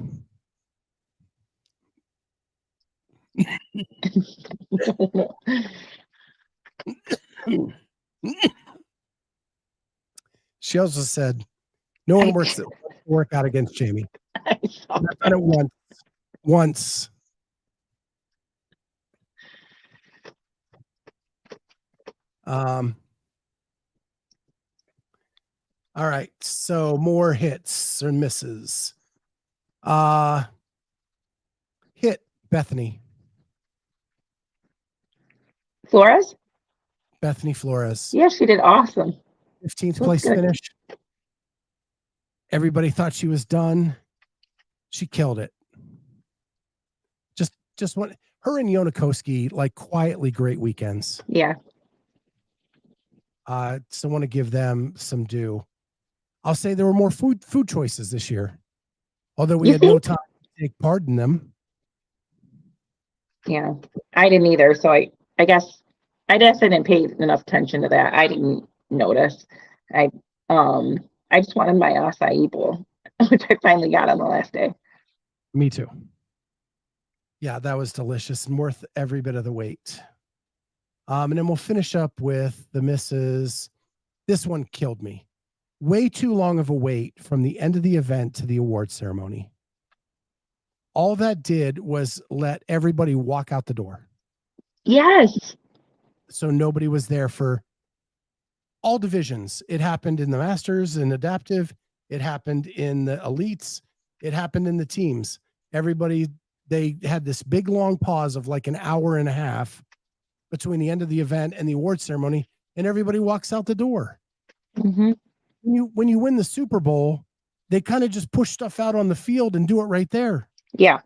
She also said, no one work out against Jamie. I've done it once. All right, so more hits or misses. Hit Bethany. Flores? Bethany Flores. Yeah, she did awesome. 15th place finish. Everybody thought she was done. She killed it. Just one. Her and Yonakoski, like, quietly great weekends. Yeah. So want to give them some due. I'll say there were more food choices this year, although we had no time to take part in them. Yeah, I didn't either. So I guess I didn't pay enough attention to that. I didn't notice. I I just wanted my acai bowl, which I finally got on the last day. Me too. Yeah, that was delicious and worth every bit of the wait. And then we'll finish up with the misses. This one killed me. Way too long of a wait from the end of the event to the award ceremony. All that did was let everybody walk out the door. Yes. So nobody was there for all divisions. It happened in the Masters and Adaptive. It happened in the Elites. It happened in the teams. Everybody, they had this big long pause of like an hour and a half between the end of the event and the award ceremony, and everybody walks out the door. Mm-hmm. When you win the Super Bowl, they kind of just push stuff out on the field and do it right there. Yeah.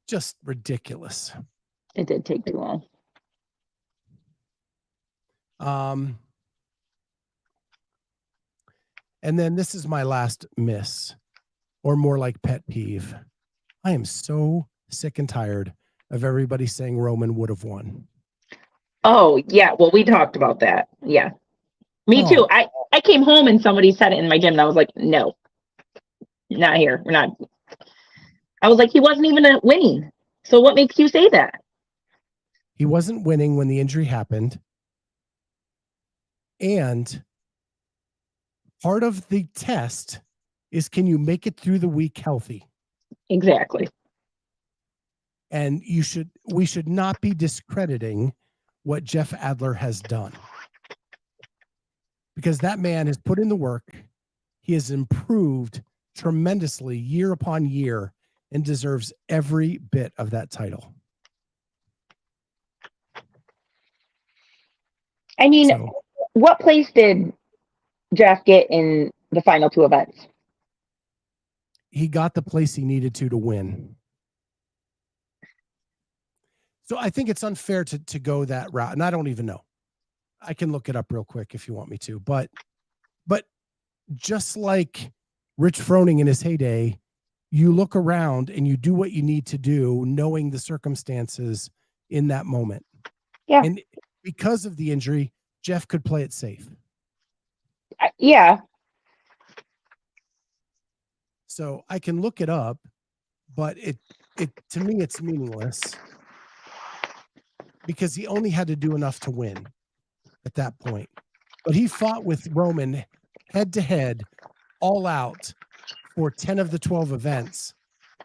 Just ridiculous. It did take too long. And then this is my last miss, or more like pet peeve. I am so sick and tired of everybody saying Roman would have won. Oh, yeah. Well, we talked about that. Yeah. Me too. I came home and somebody said it in my gym and I was like, no, not here. We're not. I was like, he wasn't even winning. So what makes you say that? He wasn't winning when the injury happened. And part of the test is, can you make it through the week healthy? Exactly. And we should not be discrediting what Jeff Adler has done, because that man has put in the work. He has improved tremendously year upon year and deserves every bit of that title. I mean, what place did Jeff get in the final two events? He got the place he needed to win. So I think it's unfair to go that route. And I don't even know. I can look it up real quick if you want me to. But just like Rich Froning in his heyday, you look around and you do what you need to do, knowing the circumstances in that moment. Yeah. And because of the injury, Jeff could play it safe. Yeah. So I can look it up, but it to me, it's meaningless, because he only had to do enough to win at that point. But he fought with Roman head to head, all out, for 10 of the 12 events,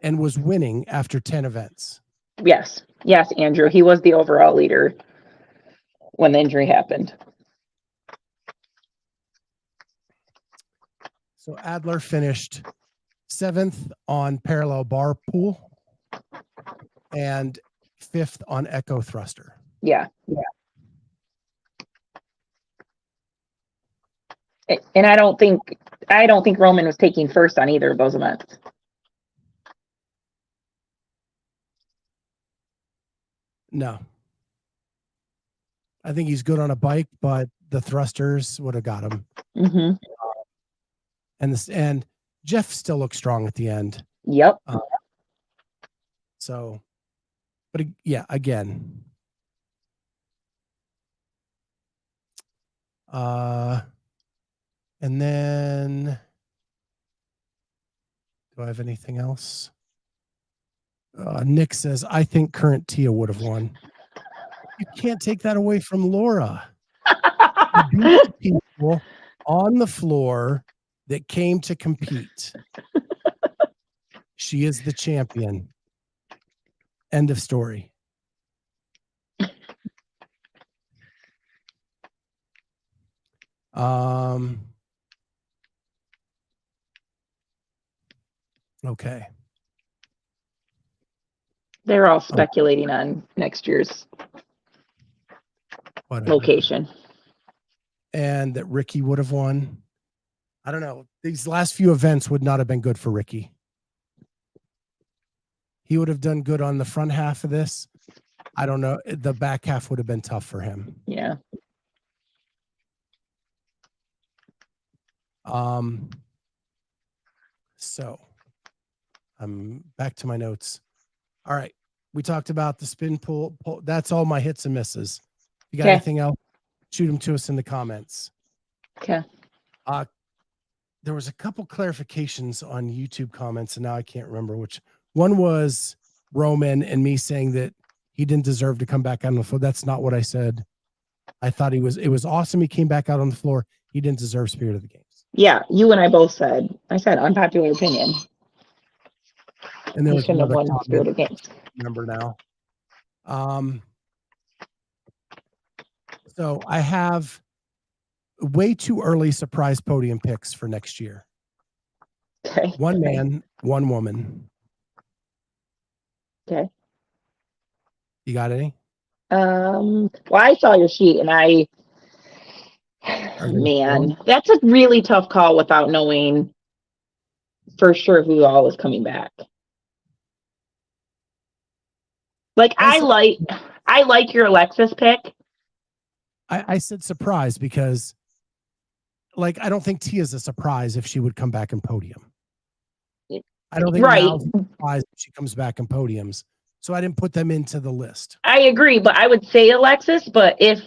and was winning after 10 events. Yes, Andrew. He was the overall leader when the injury happened. So Adler finished 7th on parallel bar pull and 5th on echo thruster. Yeah. And I don't think Roman was taking first on either of those events. No. I think he's good on a bike, but the thrusters would have got him. Mm-hmm. And Jeff still looks strong at the end. Yep. But yeah, again. And then, do I have anything else? Nick says, I think current Tia would have won. You can't take that away from Laura. You beat people on the floor that came to compete. She is the champion. End of story. Okay. They're all speculating on next year's location. and that Ricky would have won. I don't know. These last few events would not have been good for Ricky. He would have done good on the front half of this. I don't know. The back half would have been tough for him. Yeah. So I'm back to my notes. All right. We talked about the spin pull. That's all my hits and misses. You got anything else? Shoot them to us in the comments. Okay. There was a couple clarifications on YouTube comments, and now I can't remember which. One was Roman and me saying that he didn't deserve to come back on the floor. That's not what I said. I thought it was awesome. He came back out on the floor. He didn't deserve Spirit of the Games. Yeah, you and I both said. I said unpopular opinion. And there was shouldn't have another won Spirit of the Games. Remember now. So I have way too early surprise podium picks for next year. Okay. One man, one woman. Okay. You got any? Well, I saw your sheet and that's a really tough call without knowing for sure who all is coming back. Like I like your Alexis pick. I said surprise because like I don't think Tia's a surprise if she would come back in podium. I don't think Mal's a surprise if she comes back in podiums. So I didn't put them into the list. I agree, but I would say Alexis, but if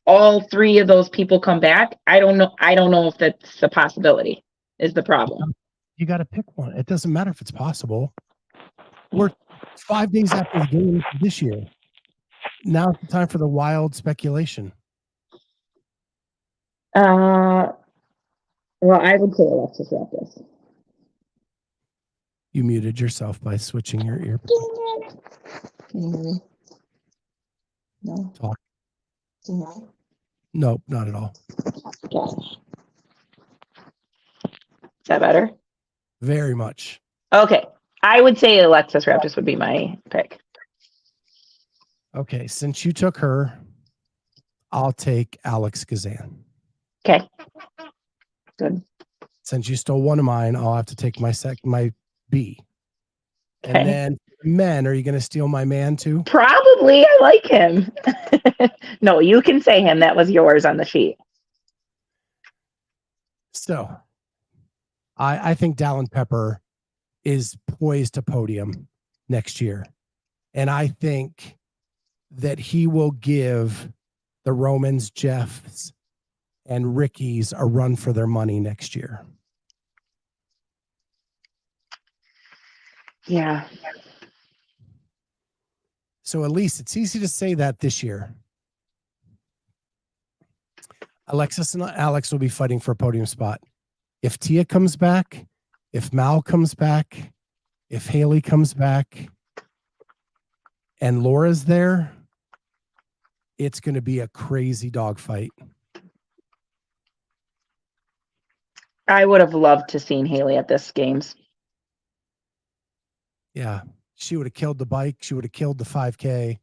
all three of those people come back, I don't know if that's a possibility is the problem. You got to pick one. It doesn't matter if it's possible. We're 5 days after the game this year. Now's the time for the wild speculation. Well, I would say Alexis Raptis. You muted yourself by switching your ear. Can you hear me? No. Talk. Can you hear me? Nope, not at all. Gosh. Is that better? Very much. Okay. I would say Alexis Raptis would be my pick. Okay, since you took her, I'll take Alex Kazan. Okay. Good. Since you stole one of mine, I'll have to take my B. Okay. And then men, are you going to steal my man too? Probably. I like him. No, you can say him. That was yours on the sheet. So I think Dallin Pepper is poised to podium next year. And I think that he will give the Romans, Jeffs, and Rickies a run for their money next year. Yeah. So at least it's easy to say that this year. Alexis and Alex will be fighting for a podium spot. If Tia comes back, if Mal comes back, if Haley comes back, and Laura's there, it's going to be a crazy dogfight. I would have loved to seen Haley at this games. Yeah, she would have killed the bike. She would have killed the 5K.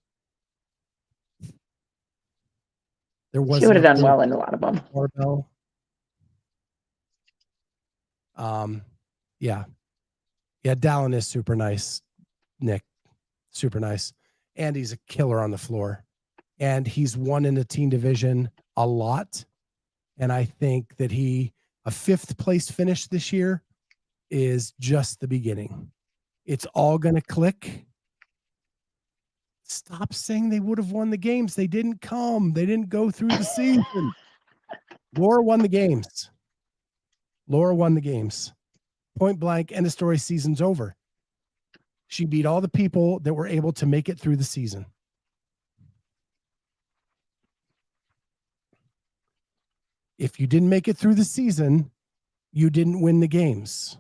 She would have done well in a lot of them. Barbell. Yeah. Dallin is super nice, Nick. Super nice. And he's a killer on the floor. And he's won in the teen division a lot. And I think that a 5th place finish this year is just the beginning. It's all going to click. Stop saying they would have won the games. They didn't come. They didn't go through the season. Laura won the games. Point blank, end of story, season's over. She beat all the people that were able to make it through the season. If you didn't make it through the season, you didn't win the games.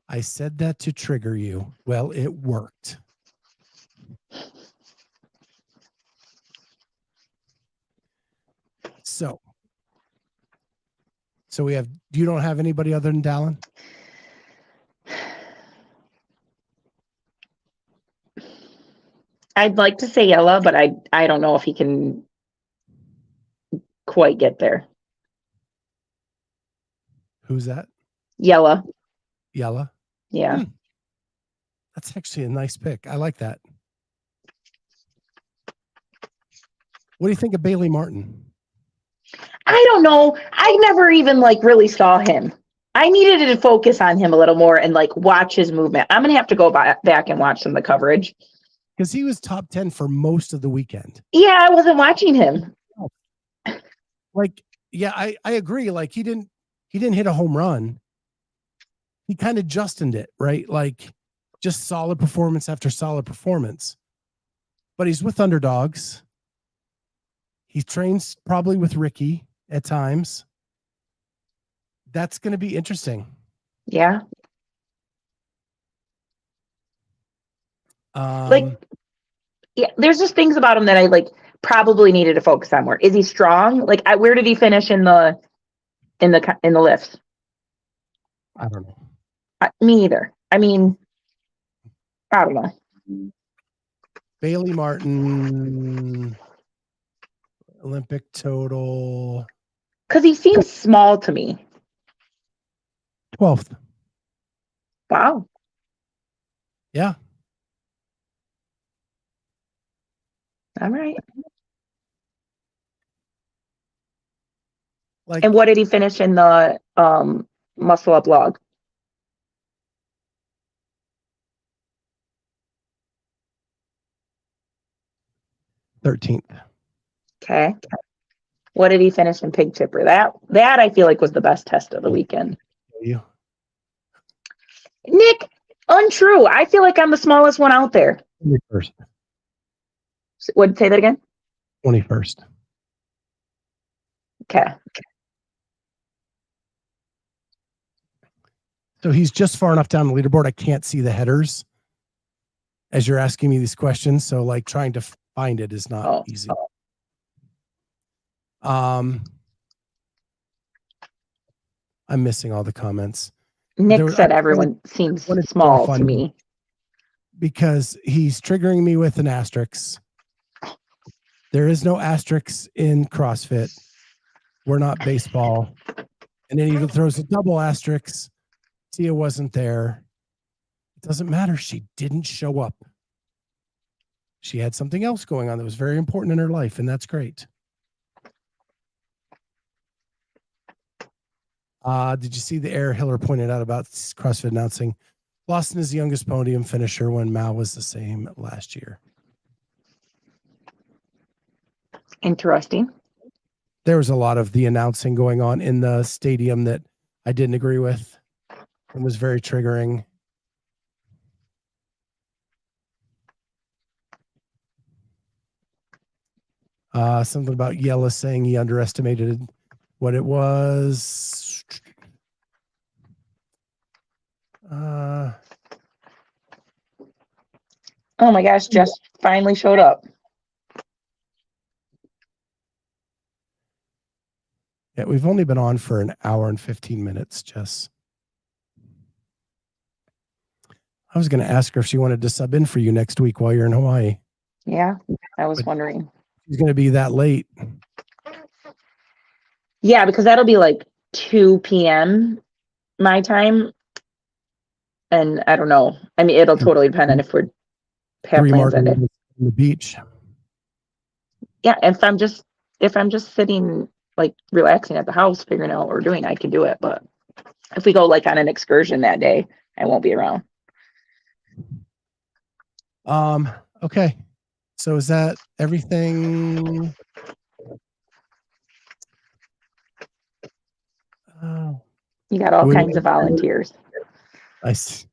I said that to trigger you. Well, it worked. So you don't have anybody other than Dallin? I'd like to say Yella, but I don't know if he can quite get there. Who's that? Yella. Yella? Yeah. That's actually a nice pick. I like that. What do you think of Bailey Martin? I don't know. I never even like really saw him. I needed to focus on him a little more and like watch his movement. I'm gonna have to go back and watch some of the coverage because he was top 10 for most of the weekend. Yeah, I wasn't watching him. Like, yeah, I agree. Like he didn't hit a home run. He kind of justined it, right? Like just solid performance after solid performance. But he's with underdogs. He trains probably with Ricky at times. That's going to be interesting. Yeah. Yeah, there's just things about him that I like probably needed to focus on more. Is he strong? Like, where did he finish in the lifts? I don't know. Me either. I mean, I don't know. Bailey Martin, Olympic total. Because he seems small to me. 12th. Wow. Yeah. All right. Like, and what did he finish in the muscle up log? 13th. Okay. What did he finish in pig chipper? That I feel like was the best test of the weekend. You. Nick, untrue. I feel like I'm the smallest one out there. 21st. What? Say that again. 21st. Okay. So he's just far enough down the leaderboard. I can't see the headers as you're asking me these questions. So like trying to find it is not easy. I'm missing all the comments. Nick said everyone seems small to me. Because he's triggering me with an asterisk. There is no asterisk in CrossFit. We're not baseball. And then he throws a double asterisk. Tia wasn't there. It doesn't matter. She didn't show up. She had something else going on that was very important in her life, and that's great. Did you see the error Hiller pointed out about CrossFit announcing Lawson is the youngest podium finisher when Mal was the same last year? Interesting. There was a lot of the announcing going on in the stadium that I didn't agree with and was very triggering. Something about Yella saying he underestimated what it was. Oh my gosh, Jess finally showed up. Yeah, we've only been on for an hour and 15 minutes, Jess. I was going to ask her if she wanted to sub in for you next week while you're in Hawaii. Yeah, I was wondering. She's going to be that late. Yeah, because that'll be like 2 p.m. my time. And I don't know. I mean, it'll totally depend on if we're have plans at it. On the beach. Yeah, if I'm just sitting like relaxing at the house, figuring out what we're doing, I can do it. But if we go like on an excursion that day, I won't be around. Okay. So is that everything? You got all kinds of volunteers. Nice.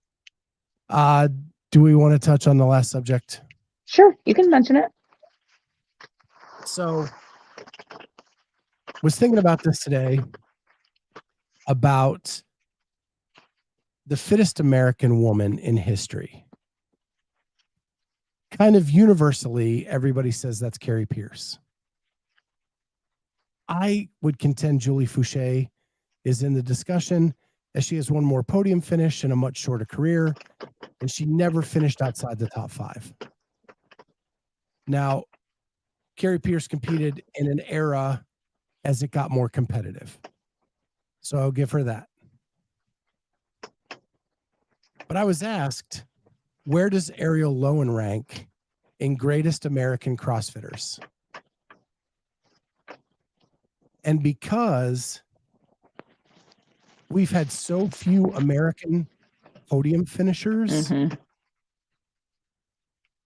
Do we want to touch on the last subject? Sure, you can mention it. So was thinking about this today about the fittest American woman in history. Kind of universally, everybody says that's Carrie Pierce. I would contend Julie Fouché is in the discussion as she has one more podium finish and a much shorter career, and she never finished outside the top 5. Now, Carrie Pierce competed in an era as it got more competitive. So I'll give her that. But I was asked, where does Ariel Lowen rank in greatest American CrossFitters? And because we've had so few American podium finishers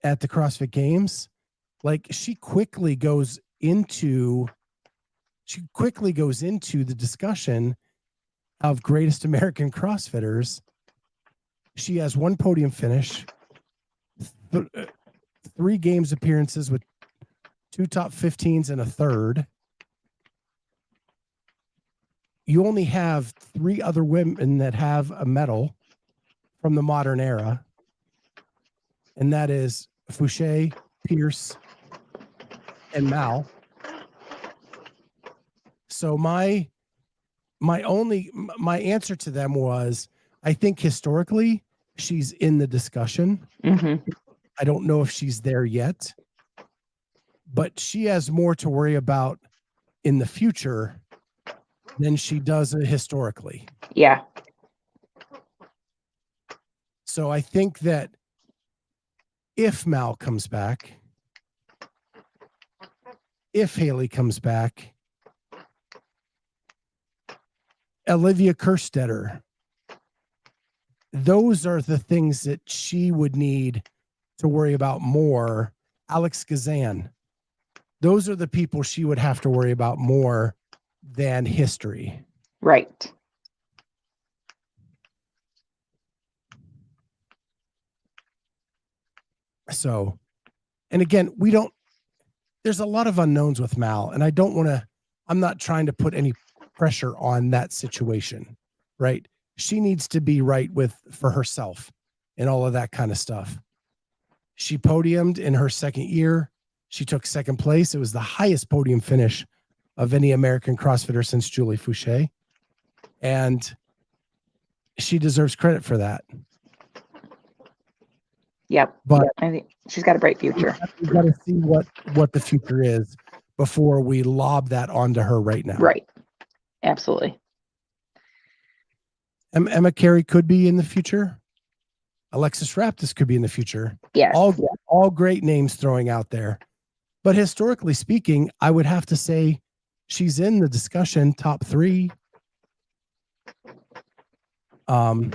at the CrossFit Games, like she quickly goes into the discussion of greatest American CrossFitters. She has one podium finish, 3 games appearances with 2 top 15s and a third. You only have 3 other women that have a medal from the modern era, and that is Fouché, Pierce, and Mal. So my answer to them was, I think historically she's in the discussion. I don't know if she's there yet, but she has more to worry about in the future than she does historically. Yeah. So I think that if Mal comes back, if Haley comes back, Olivia Kerstetter, those are the things that she would need to worry about more. Alex Gazan, those are the people she would have to worry about more than history. Right. So, and again, there's a lot of unknowns with Mal, and I'm not trying to put any pressure on that situation, right? She needs to be right for herself and all of that kind of stuff. She podiumed in her second year. She took second place. It was the highest podium finish of any American CrossFitter since Julie Fouché. And she deserves credit for that. Yep. But I think she's got a bright future. We've got to see what the future is before we lob that onto her right now. Right. Absolutely. Emma Carey could be in the future. Alexis Raptis could be in the future. Yes. All great names throwing out there. But historically speaking, I would have to say she's in the discussion, top 3. And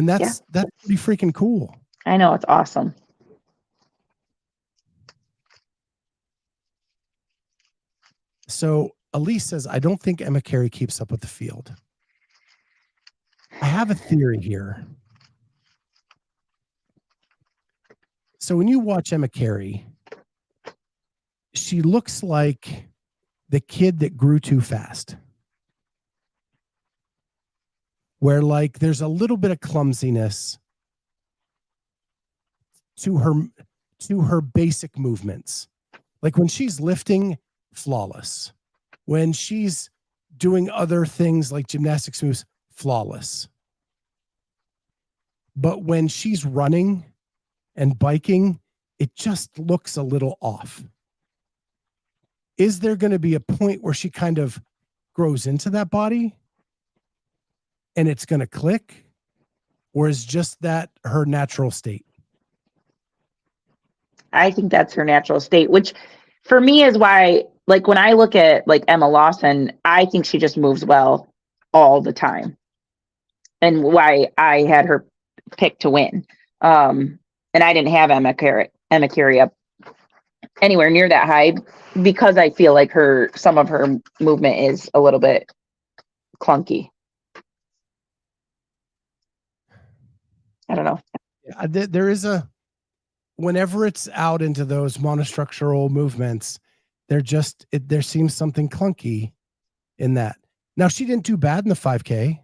that's pretty freaking cool. I know, it's awesome. So Elise says, I don't think Emma Carey keeps up with the field. I have a theory here. So when you watch Emma Carey, she looks like the kid that grew too fast. Where like there's a little bit of clumsiness to her basic movements. Like when she's lifting, flawless. When she's doing other things like gymnastics moves, flawless. But when she's running and biking, it just looks a little off. Is there going to be a point where she kind of grows into that body and it's going to click? Or is just that her natural state? I think that's her natural state, which for me is why, like when I look at like Emma Lawson, I think she just moves well all the time. And why I had her picked to win. And I didn't have Emma Carey up anywhere near that high because I feel like some of her movement is a little bit clunky. I don't know. There is whenever it's out into those monostructural movements, there seems something clunky in that. Now, she didn't do bad in the 5K.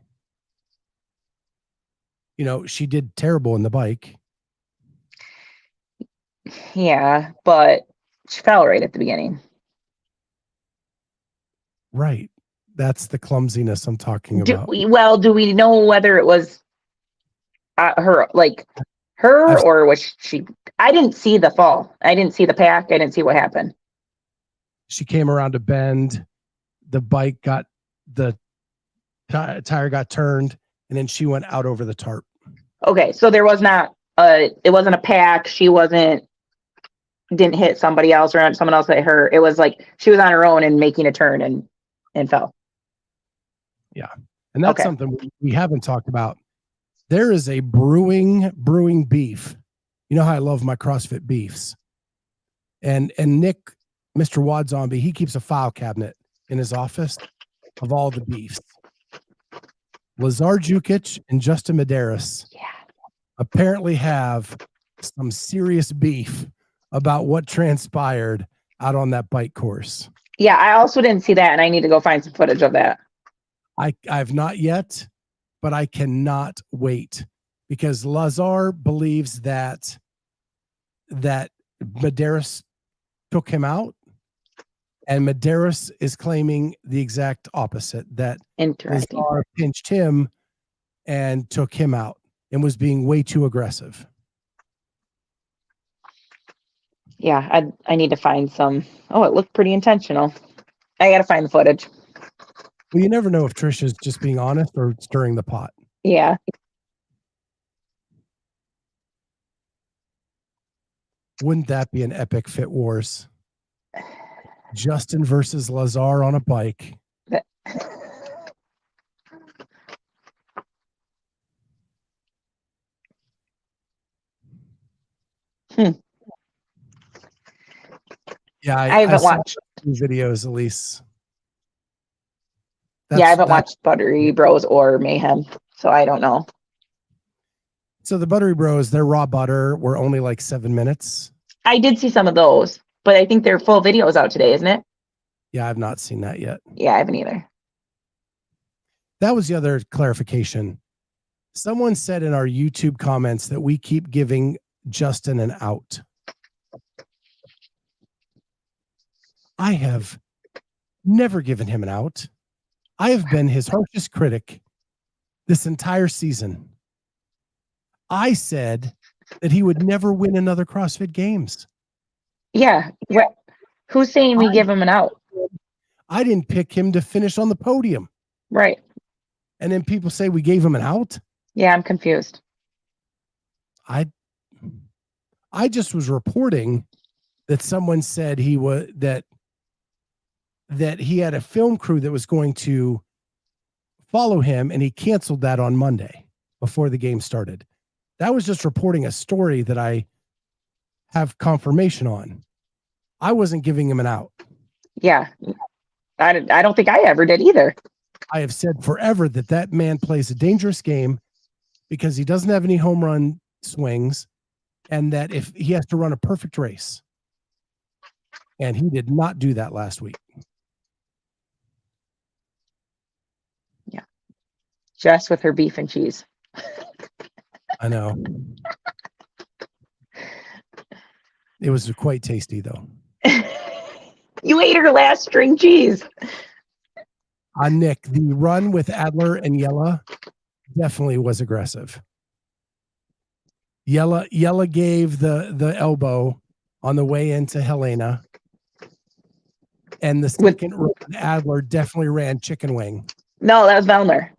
She did terrible in the bike. Yeah, but she fell right at the beginning. Right. That's the clumsiness I'm talking about. Do we know whether it was her, like, Her, or was she? I didn't see the fall. I didn't see the pack. I didn't see what happened. She came around a bend. The bike got, the tire got turned, and then she went out over the tarp. Okay, so there was not it wasn't a pack. She didn't hit somebody else, or someone else hit her. It was like she was on her own and making a turn and fell. Yeah. And that's Okay. something we haven't talked about. There is a brewing beef. You know how I love my CrossFit beefs. And Nick, Mr. Wad Zombie, he keeps a file cabinet in his office of all the beefs. Lazar Jukic and Justin Medeiros apparently have some serious beef about what transpired out on that bike course. Yeah, I also didn't see that, and I need to go find some footage of that. I've not yet, but I cannot wait, because Lazar believes that Medeiros took him out, and Medeiros is claiming the exact opposite, that Lazar pinched him and took him out and was being way too aggressive. Yeah, I need to find some. Oh, it looked pretty intentional. I got to find the footage. Well, you never know if Trisha's just being honest or stirring the pot. Yeah. Wouldn't that be an epic Fit Wars? Justin versus Lazar on a bike. Yeah, I haven't watched videos, Elise. I haven't watched Buttery Bros or Mayhem, so I don't know. So the Buttery Bros, their raw butter were only like 7 minutes. I did see some of those, but I think their full video's out today, isn't it? Yeah, I've not seen that yet. Yeah, I haven't either. That was the other clarification. Someone said in our YouTube comments that we keep giving Justin an out. I have never given him an out. I have been his harshest critic this entire season. I said that he would never win another CrossFit Games. Yeah. Who's saying we give him an out? I didn't pick him to finish on the podium. Right. And then people say we gave him an out. Yeah, I'm confused. I just was reporting that someone said he was that he had a film crew that was going to follow him, and he canceled that on Monday before the game started. That was just reporting a story that I have confirmation on. I wasn't giving him an out. Yeah. I don't think I ever did either. I have said forever that man plays a dangerous game because he doesn't have any home run swings, and that if he has to run a perfect race, and he did not do that last week. Yeah. Jess with her beef and cheese. I know. It was quite tasty, though. You ate her last string cheese. Nick, the run with Adler and Yella definitely was aggressive. Yella gave the elbow on the way into Helena. And the second run, Adler definitely ran chicken wing. No, that was Vellner.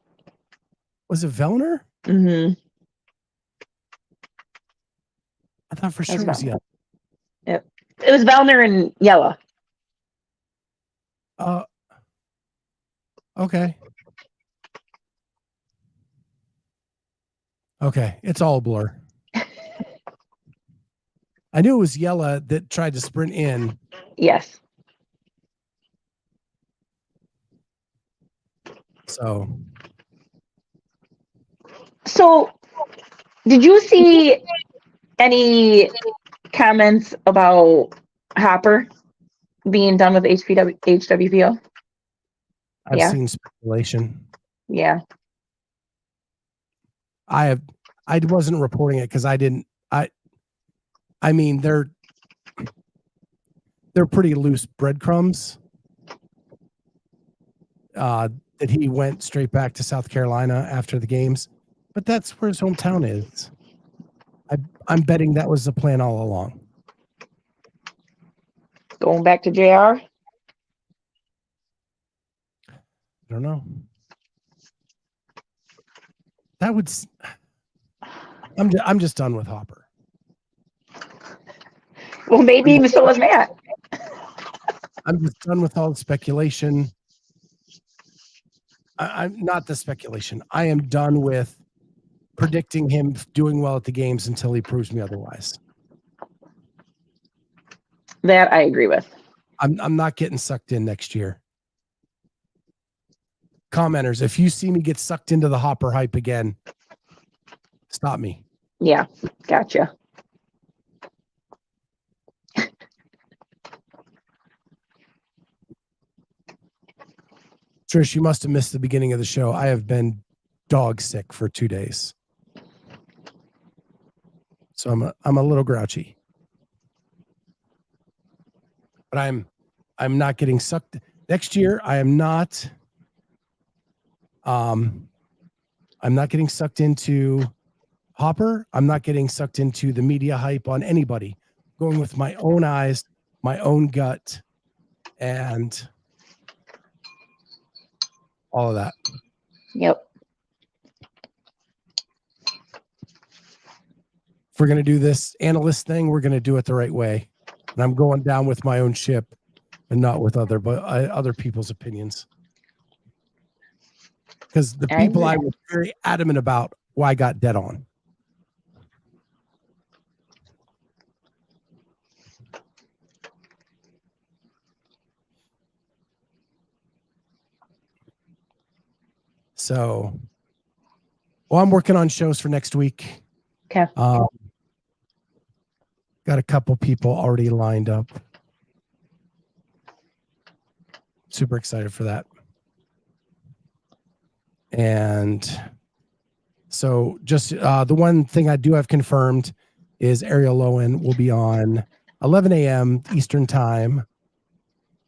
Was it Vellner? Mm-hmm. I thought for sure it was Yella. Yep. It was Vellner and Yella. Okay. Okay. It's all a blur. I knew it was Yella that tried to sprint in. Yes. So did you see any comments about Hopper being done with HWPO? I've seen speculation. Yeah. I wasn't reporting it because I mean, they're pretty loose breadcrumbs. That he went straight back to South Carolina after the games, but that's where his hometown is. I'm betting that was the plan all along. Going back to JR. I don't know. That would. I'm just done with Hopper. Well, maybe so was Matt. I'm just done with all the speculation. I'm not the speculation. I am done with predicting him doing well at the games until he proves me otherwise. That I agree with. I'm not getting sucked in next year. Commenters, if you see me get sucked into the Hopper hype again, stop me. Yeah, gotcha. Trish, you must have missed the beginning of the show. I have been dog sick for 2 days. So I'm a little grouchy. But I'm not getting sucked. Next year, I'm not getting sucked into Hopper. I'm not getting sucked into the media hype on anybody. Going with my own eyes, my own gut, and all of that. Yep. If we're going to do this analyst thing, we're going to do it the right way. And I'm going down with my own ship and not with other people's opinions. Because the people I was very adamant about who I got dead on. So, well, I'm working on shows for next week. Okay. Got a couple people already lined up. Super excited for that. And so just the one thing I do have confirmed is Ariel Lowen will be on 11 a.m. Eastern time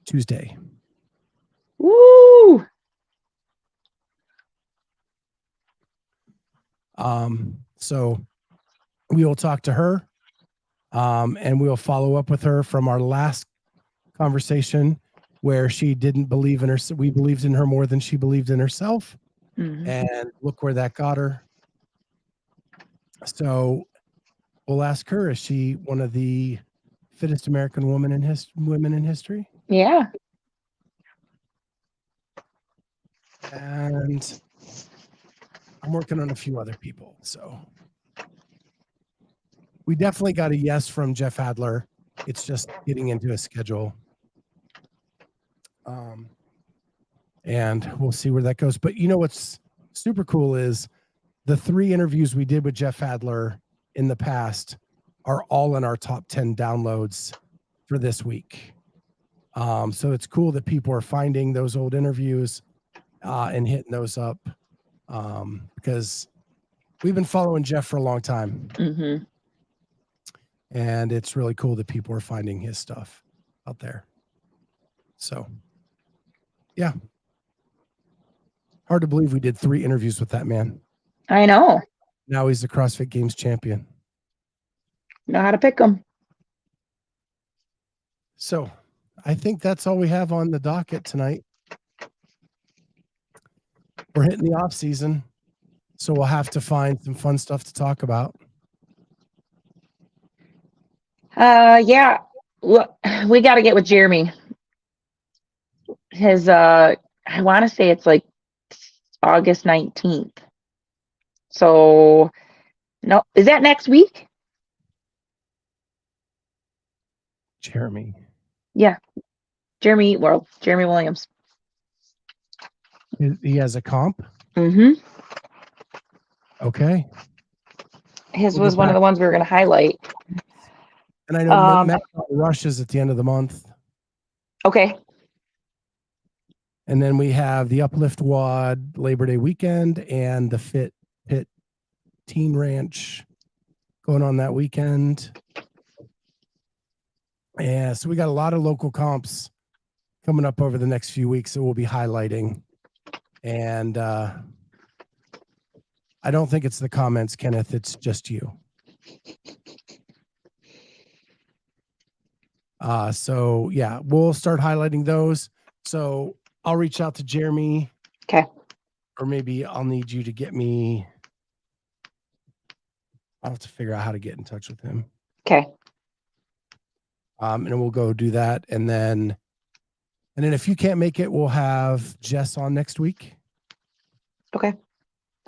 Tuesday. Woo! So we will talk to her and we will follow up with her from our last conversation where she didn't believe in her. We believed in her more than she believed in herself. Mm-hmm. And look where that got her. So we'll ask her, is she one of the fittest American women in history? Yeah. And I'm working on a few other people. So we definitely got a yes from Jeff Adler. It's just getting into a schedule. And we'll see where that goes. But you know what's super cool is the 3 interviews we did with Jeff Adler in the past are all in our top 10 downloads for this week. So it's cool that people are finding those old interviews and hitting those up because we've been following Jeff for a long time. Mm-hmm. And it's really cool that people are finding his stuff out there. So, yeah. Hard to believe we did 3 interviews with that man. I know. Now he's the CrossFit Games champion. Know how to pick them. So I think that's all we have on the docket tonight. We're hitting the off season, so we'll have to find some fun stuff to talk about. Yeah. Look, we got to get with Jeremy. His, I want to say it's like August 19th. So, no, is that next week? Jeremy. Yeah. Jeremy Williams. He has a comp? Mm-hmm. Okay. His was one of the ones we were going to highlight. And I know Met Rush is at the end of the month. Okay. And then we have the Uplift WOD Labor Day weekend and the Fit Pit Teen Ranch going on that weekend. Yeah, so we got a lot of local comps coming up over the next few weeks that we'll be highlighting. And I don't think it's the comments, Kenneth. It's just you. So yeah, we'll start highlighting those. So I'll reach out to Jeremy. Okay. Or maybe I'll need you to get me. I'll have to figure out how to get in touch with him. Okay. And we'll go do that. And then if you can't make it, we'll have Jess on next week. Okay.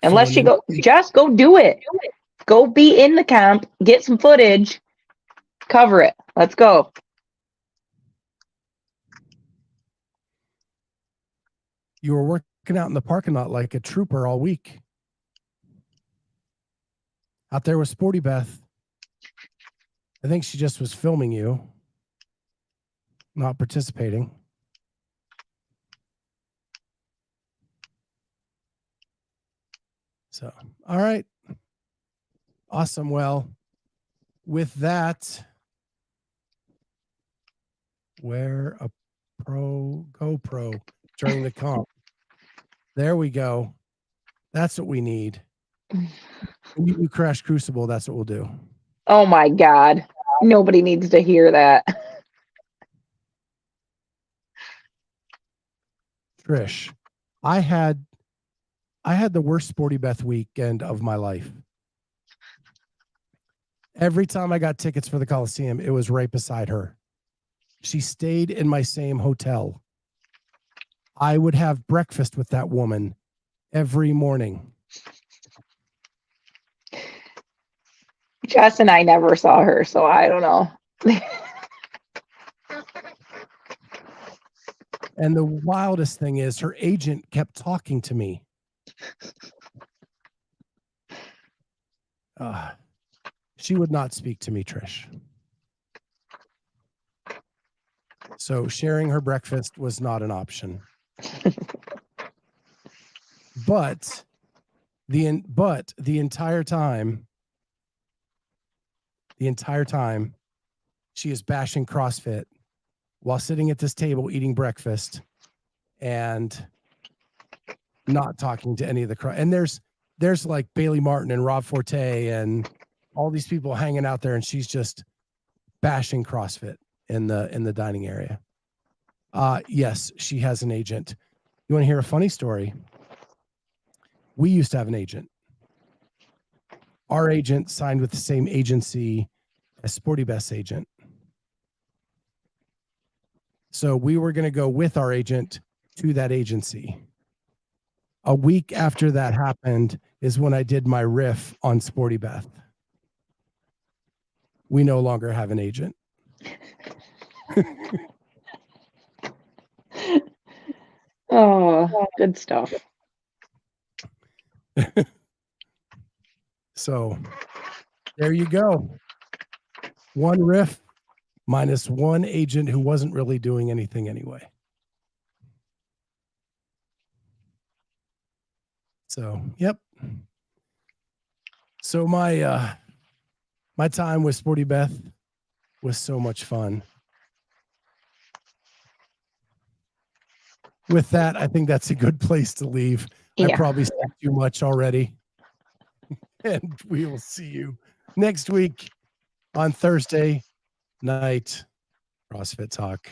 Unless you go, just go do it. Go be in the camp, get some footage, cover it. Let's go. You were working out in the parking lot like a trooper all week. Out there with Sporty Beth. I think she just was filming you, not participating. So, all right. Awesome. Well, with that, wear a GoPro during the comp. There we go. That's what we need. When you do Crash Crucible, that's what we'll do. Oh my God. Nobody needs to hear that. Trish, I had the worst Sporty Beth weekend of my life. Every time I got tickets for the Coliseum, it was right beside her. She stayed in my same hotel. I would have breakfast with that woman every morning. Jess and I never saw her, so I don't know. And the wildest thing is her agent kept talking to me. She would not speak to me, Trish. So sharing her breakfast was not an option. But the entire time, she is bashing CrossFit while sitting at this table eating breakfast and not talking to any of the and there's like Bailey Martin and Rob Forte and all these people hanging out there, and she's just bashing CrossFit in the dining area. Yes, she has an agent. You want to hear a funny story? We used to have an agent. Our agent signed with the same agency as Sporty Beth's agent. So we were going to go with our agent to that agency. A week after that happened is when I did my riff on Sporty Beth. We no longer have an agent. Oh, good stuff. So there you go. One riff minus one agent who wasn't really doing anything anyway. So, yep. So my time with Sporty Beth was so much fun. With that, I think that's a good place to leave. Yeah. I probably said too much already. And we will see you next week on Thursday night CrossFit Talk.